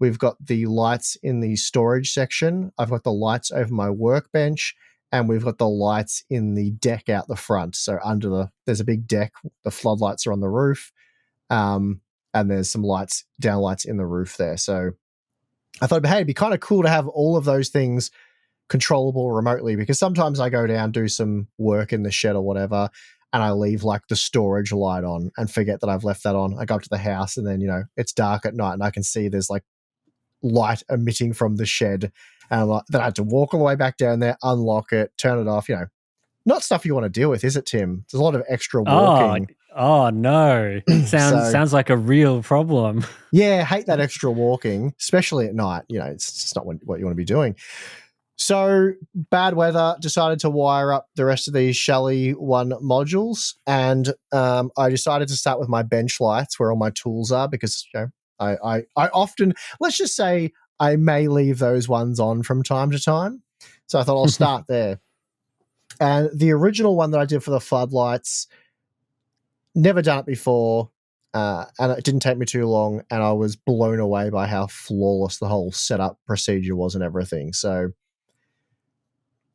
We've got the lights in the storage section. I've got the lights over my workbench. And we've got the lights in the deck out the front. So there's a big deck. The floodlights are on the roof. And there's some downlights in the roof there. So I thought, hey, it'd be kind of cool to have all of those things controllable remotely, because sometimes I go down, do some work in the shed or whatever, and I leave like the storage light on and forget that I've left that on. I go up to the house and then, it's dark at night and I can see there's like light emitting from the shed. And then I had to walk all the way back down there, unlock it, turn it off. Not stuff you want to deal with, is it, Tim? There's a lot of extra walking. Oh no. Sounds like a real problem. Yeah, hate that extra walking, especially at night. It's just not what you want to be doing. So bad weather, decided to wire up the rest of these Shelly one modules. And I decided to start with my bench lights where all my tools are, because I often, let's just say, I may leave those ones on from time to time. So I thought I'll start there. And the original one that I did for the floodlights, never done it before, and it didn't take me too long, and I was blown away by how flawless the whole setup procedure was and everything. So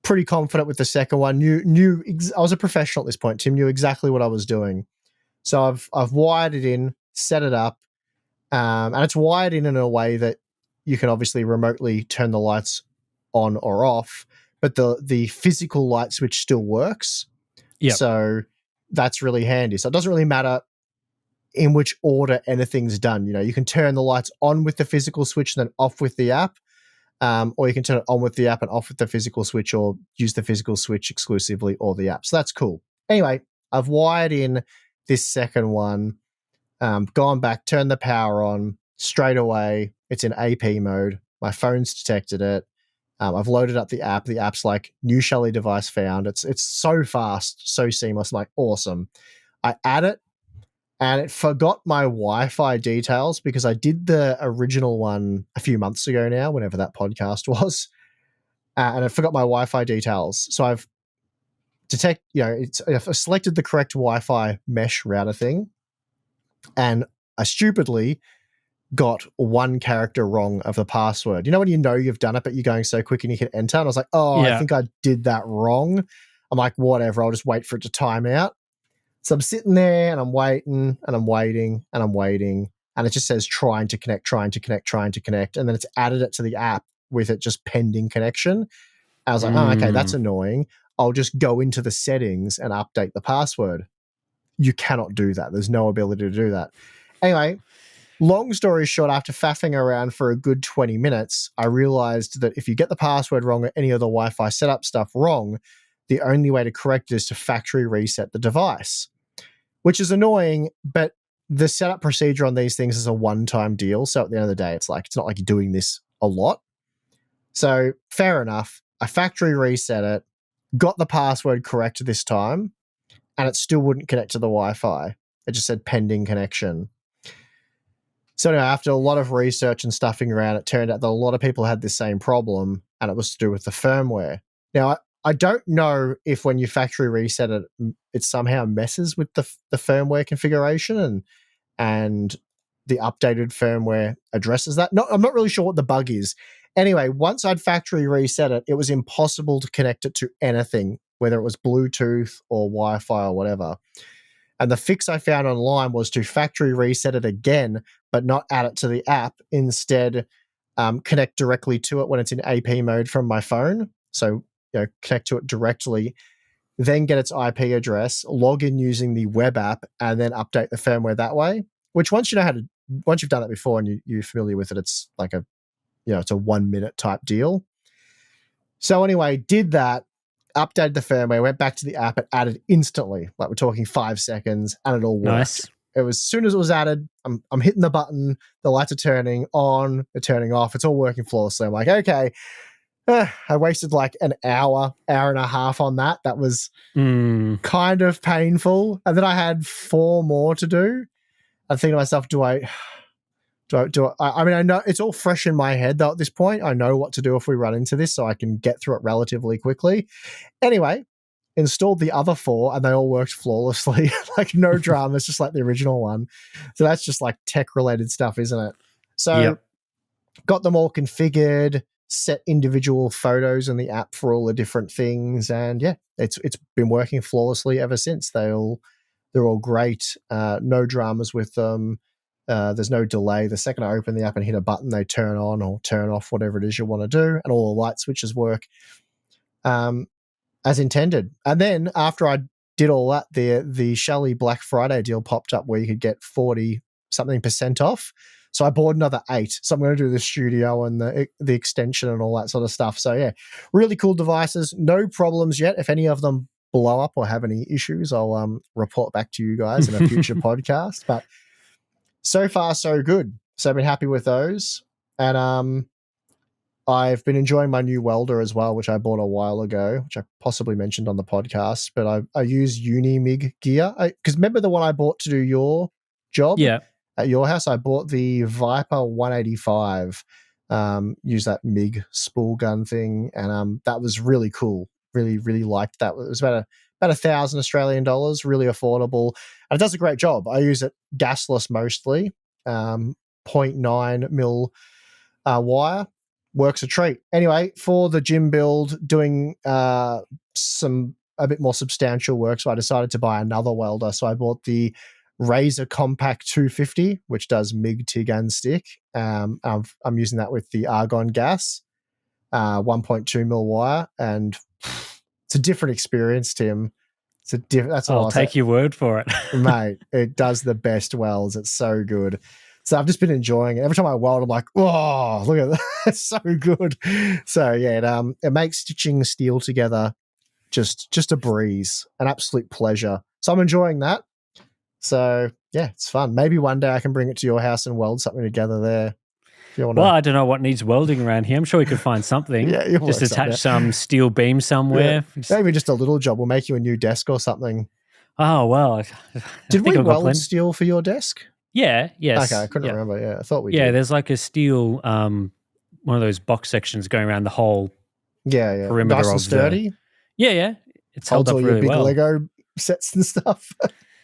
pretty confident with the second one. I was a professional at this point. Tim knew exactly what I was doing. So I've wired it in, set it up, and it's wired in a way that you can obviously remotely turn the lights on or off, but the physical light switch still works. Yeah. So that's really handy. So it doesn't really matter in which order anything's done. You can turn the lights on with the physical switch and then off with the app, or you can turn it on with the app and off with the physical switch, or use the physical switch exclusively or the app. So that's cool. Anyway, I've wired in this second one, gone back, turned the power on straight away. It's in AP mode. My phone's detected it. I've loaded up the app. The app's like, new Shelly device found. It's so fast, so seamless. I'm like, awesome. I add it, and it forgot my Wi-Fi details, because I did the original one a few months ago now, whenever that podcast was, and I forgot my Wi-Fi details. So I've I've selected the correct Wi-Fi mesh router thing, and I stupidly got one character wrong of the password. When you've done it, but you're going so quick and you hit enter, and I was like, I think I did that wrong. I'm like, whatever, I'll just wait for it to time out. So I'm sitting there and I'm waiting and I'm waiting and I'm waiting, and it just says trying to connect, and then it's added it to the app with it just pending connection. I was like, okay, that's annoying. I'll just go into the settings and update the password. You cannot do that. There's no ability to do that. Anyway, long story short, after faffing around for a good 20 minutes, I realized that if you get the password wrong or any of the Wi-Fi setup stuff wrong, the only way to correct it is to factory reset the device, which is annoying, but the setup procedure on these things is a one-time deal. So at the end of the day, it's not like you're doing this a lot. So fair enough. I factory reset it, got the password correct this time, and it still wouldn't connect to the Wi-Fi. It just said pending connection. So anyway, after a lot of research and stuffing around, it turned out that a lot of people had the same problem, and it was to do with the firmware. Now, I don't know if when you factory reset it, it somehow messes with the firmware configuration and the updated firmware addresses that. No, I'm not really sure what the bug is. Anyway, once I'd factory reset it, it was impossible to connect it to anything, whether it was Bluetooth or Wi-Fi or whatever. And the fix I found online was to factory reset it again, but not add it to the app. Instead, connect directly to it when it's in AP mode from my phone. So, connect to it directly, then get its IP address, log in using the web app, and then update the firmware that way. Which once you've done that before and you're familiar with it, it's like it's a 1 minute type deal. So anyway, did that, updated the firmware, went back to the app, it added instantly. Like we're talking 5 seconds, and it all worked. Nice. It was as soon as it was added, I'm hitting the button, the lights are turning on, they're turning off, it's all working flawlessly. I'm like, okay. I wasted like an hour and a half on that. That was kind of painful. And then I had 4 more to do. I'm thinking to myself, I mean, I know it's all fresh in my head though at this point. I know what to do if we run into this, so I can get through it relatively quickly. Anyway, installed the other 4 and they all worked flawlessly. Like no drama. It's just like the original one. So that's just like tech related stuff, isn't it? So got them all configured, set individual photos in the app for all the different things, and it's been working flawlessly ever since. They're all great. No dramas with them. There's no delay. The second I open the app and hit a button, they turn on or turn off, whatever it is you want to do, and all the light switches work as intended. And then after I did all that, the Shelley Black Friday deal popped up where you could get 40-something% off. So I bought another 8. So I'm going to do the studio and the extension and all that sort of stuff. So yeah, really cool devices. No problems yet. If any of them blow up or have any issues, I'll report back to you guys in a future podcast. But so far, so good. So I've been happy with those. And I've been enjoying my new welder as well, which I bought a while ago, which I possibly mentioned on the podcast. But I use Unimig gear. Because remember the one I bought to do your job? Yeah. At your house, I bought the Viper 185. Use that MIG spool gun thing, and that was really cool. Really, really liked that. It was about $1,000 Australian dollars, really affordable, and it does a great job. I use it gasless mostly. 0.9 mil wire works a treat. Anyway, for the gym build, doing a bit more substantial work, so I decided to buy another welder. So I bought the Razor Compact 250, which does MIG, TIG, and stick. I'm using that with the argon gas, 1.2 mil wire, and it's a different experience, Tim. That's all I'll take your word for it, mate. It does the best welds. It's so good. So I've just been enjoying it. Every time I weld, I'm like, oh, look at that. It's so good. So yeah, it makes stitching steel together just a breeze, an absolute pleasure. So I'm enjoying that. So yeah, it's fun. Maybe one day I can bring it to your house and weld something together there. If you want. Well, I don't know what needs welding around here. I'm sure we could find something. Yeah, just attach some steel beam somewhere. Yeah. Maybe just a little job. We'll make you a new desk or something. Oh well. Did we weld steel for your desk? Yeah. Yes. Okay, I couldn't remember. Yeah, I thought we did. Yeah, there's like a steel, one of those box sections going around the whole. Yeah. Perimeter nice and sturdy. Yeah. It's held up really big well. Lego sets and stuff.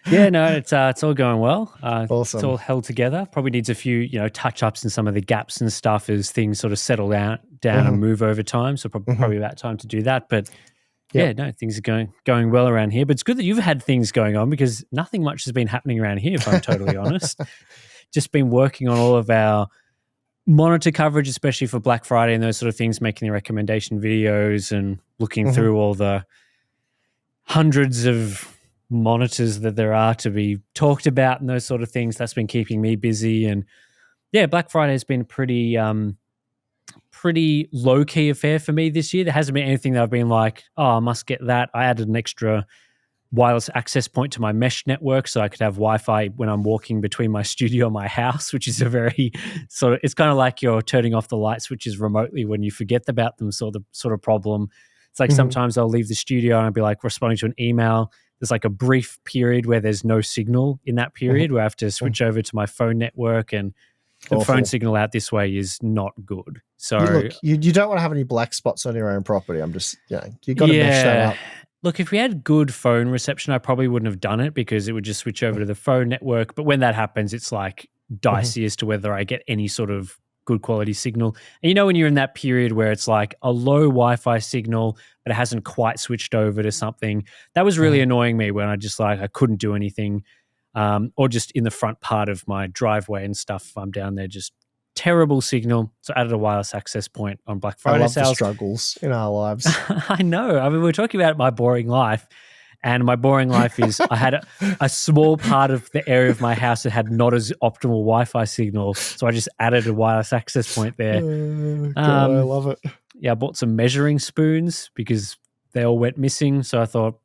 Yeah, no, it's all going well. Awesome. It's all held together. Probably needs a few, touch-ups in some of the gaps and stuff as things sort of settle down and move over time. So probably about time to do that. But things are going well around here. But it's good that you've had things going on because nothing much has been happening around here, if I'm totally honest. Just been working on all of our monitor coverage, especially for Black Friday and those sort of things, making the recommendation videos and looking through all the hundreds of monitors that there are to be talked about and those sort of things. That's been keeping me busy. And yeah, Black Friday has been pretty low key affair for me this year. There hasn't been anything that I've been like, oh, I must get that. I added an extra wireless access point to my mesh network so I could have Wi-Fi when I'm walking between my studio and my house, which is a very it's kind of like you're turning off the light switches remotely when you forget about them sort of problem. It's like sometimes I'll leave the studio and I'll be like responding to an email. There's like a brief period where there's no signal in that period where I have to switch over to my phone network, and the phone signal out this way is not good. So look, you don't want to have any black spots on your own property. I'm just, you got to mesh that up. Look, if we had good phone reception, I probably wouldn't have done it because it would just switch over to the phone network. But when that happens, it's like dicey as to whether I get any sort of good quality signal. And when you're in that period where it's like a low Wi-Fi signal, but it hasn't quite switched over to something, that was really annoying me when I couldn't do anything. Or just in the front part of my driveway and stuff, I'm down there, just terrible signal. So I added a wireless access point on Black Friday I love sales. the struggles in our lives. I know. I mean, we're talking about my boring life, and my boring life is I had a small part of the area of my house that had not as optimal Wi-Fi signal, so I just added a wireless access point there. God, I love it. Yeah, I bought some measuring spoons because they all went missing, so I thought,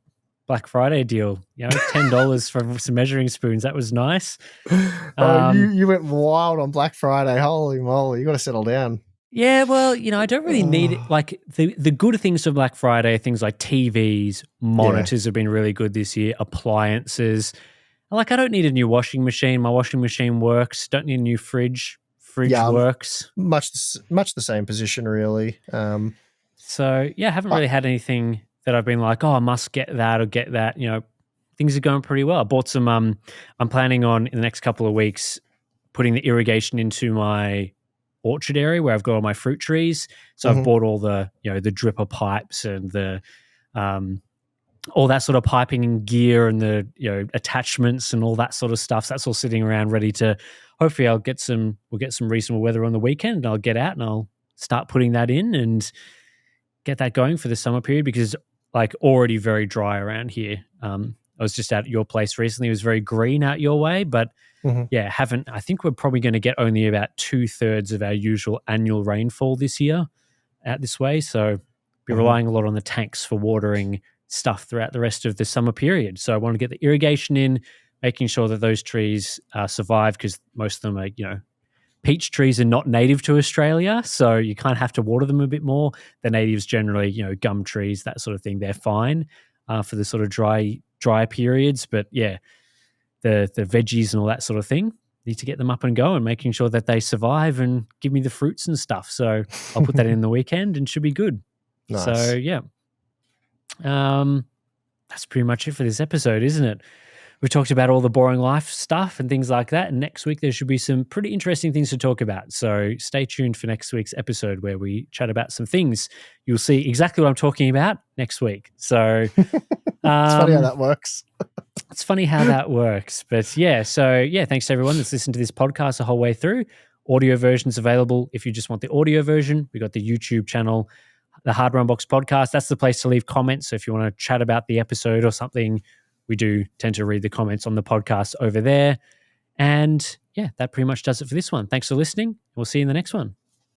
Black Friday deal, $10 for some measuring spoons. That was nice. You went wild on Black Friday. Holy moly, you got to settle down. Yeah, well, I don't really need it. Like the good things for Black Friday, things like TVs, monitors have been really good this year, appliances. Like I don't need a new washing machine. My washing machine works. Don't need a new fridge. Fridge works. Much the same position, really. So, yeah, I haven't really had anything that I've been like, oh, I must get that or get that. Things are going pretty well. I bought some, I'm planning on in the next couple of weeks putting the irrigation into my orchard area where I've got all my fruit trees. So I've bought all the, the dripper pipes and the, all that sort of piping and gear and the, attachments and all that sort of stuff. So that's all sitting around ready to, hopefully we'll get some reasonable weather on the weekend and I'll get out and I'll start putting that in and get that going for the summer period because it's like already very dry around here. I was just out at your place recently. It was very green out your way, but I think we're probably going to get only about 2/3 of our usual annual rainfall this year out this way. So be relying a lot on the tanks for watering stuff throughout the rest of the summer period. So I want to get the irrigation in, making sure that those trees survive because most of them are, peach trees are not native to Australia, so you kind of have to water them a bit more. The natives generally, gum trees, that sort of thing, they're fine for the sort of dry periods. But yeah, the veggies and all that sort of thing, need to get them up and going, making sure that they survive and give me the fruits and stuff. So I'll put that in the weekend and should be good. Nice. So yeah, that's pretty much it for this episode, isn't it? We talked about all the boring life stuff and things like that. And next week, there should be some pretty interesting things to talk about. So stay tuned for next week's episode where we chat about some things. You'll see exactly what I'm talking about next week. So it's funny how that works. It's funny how that works. But yeah, thanks to everyone that's listened to this podcast the whole way through. Audio version's available if you just want the audio version. We got the YouTube channel, the Hardware Unboxed podcast. That's the place to leave comments. So if you want to chat about the episode or something, we do tend to read the comments on the podcast over there. And yeah, that pretty much does it for this one. Thanks for listening. We'll see you in the next one.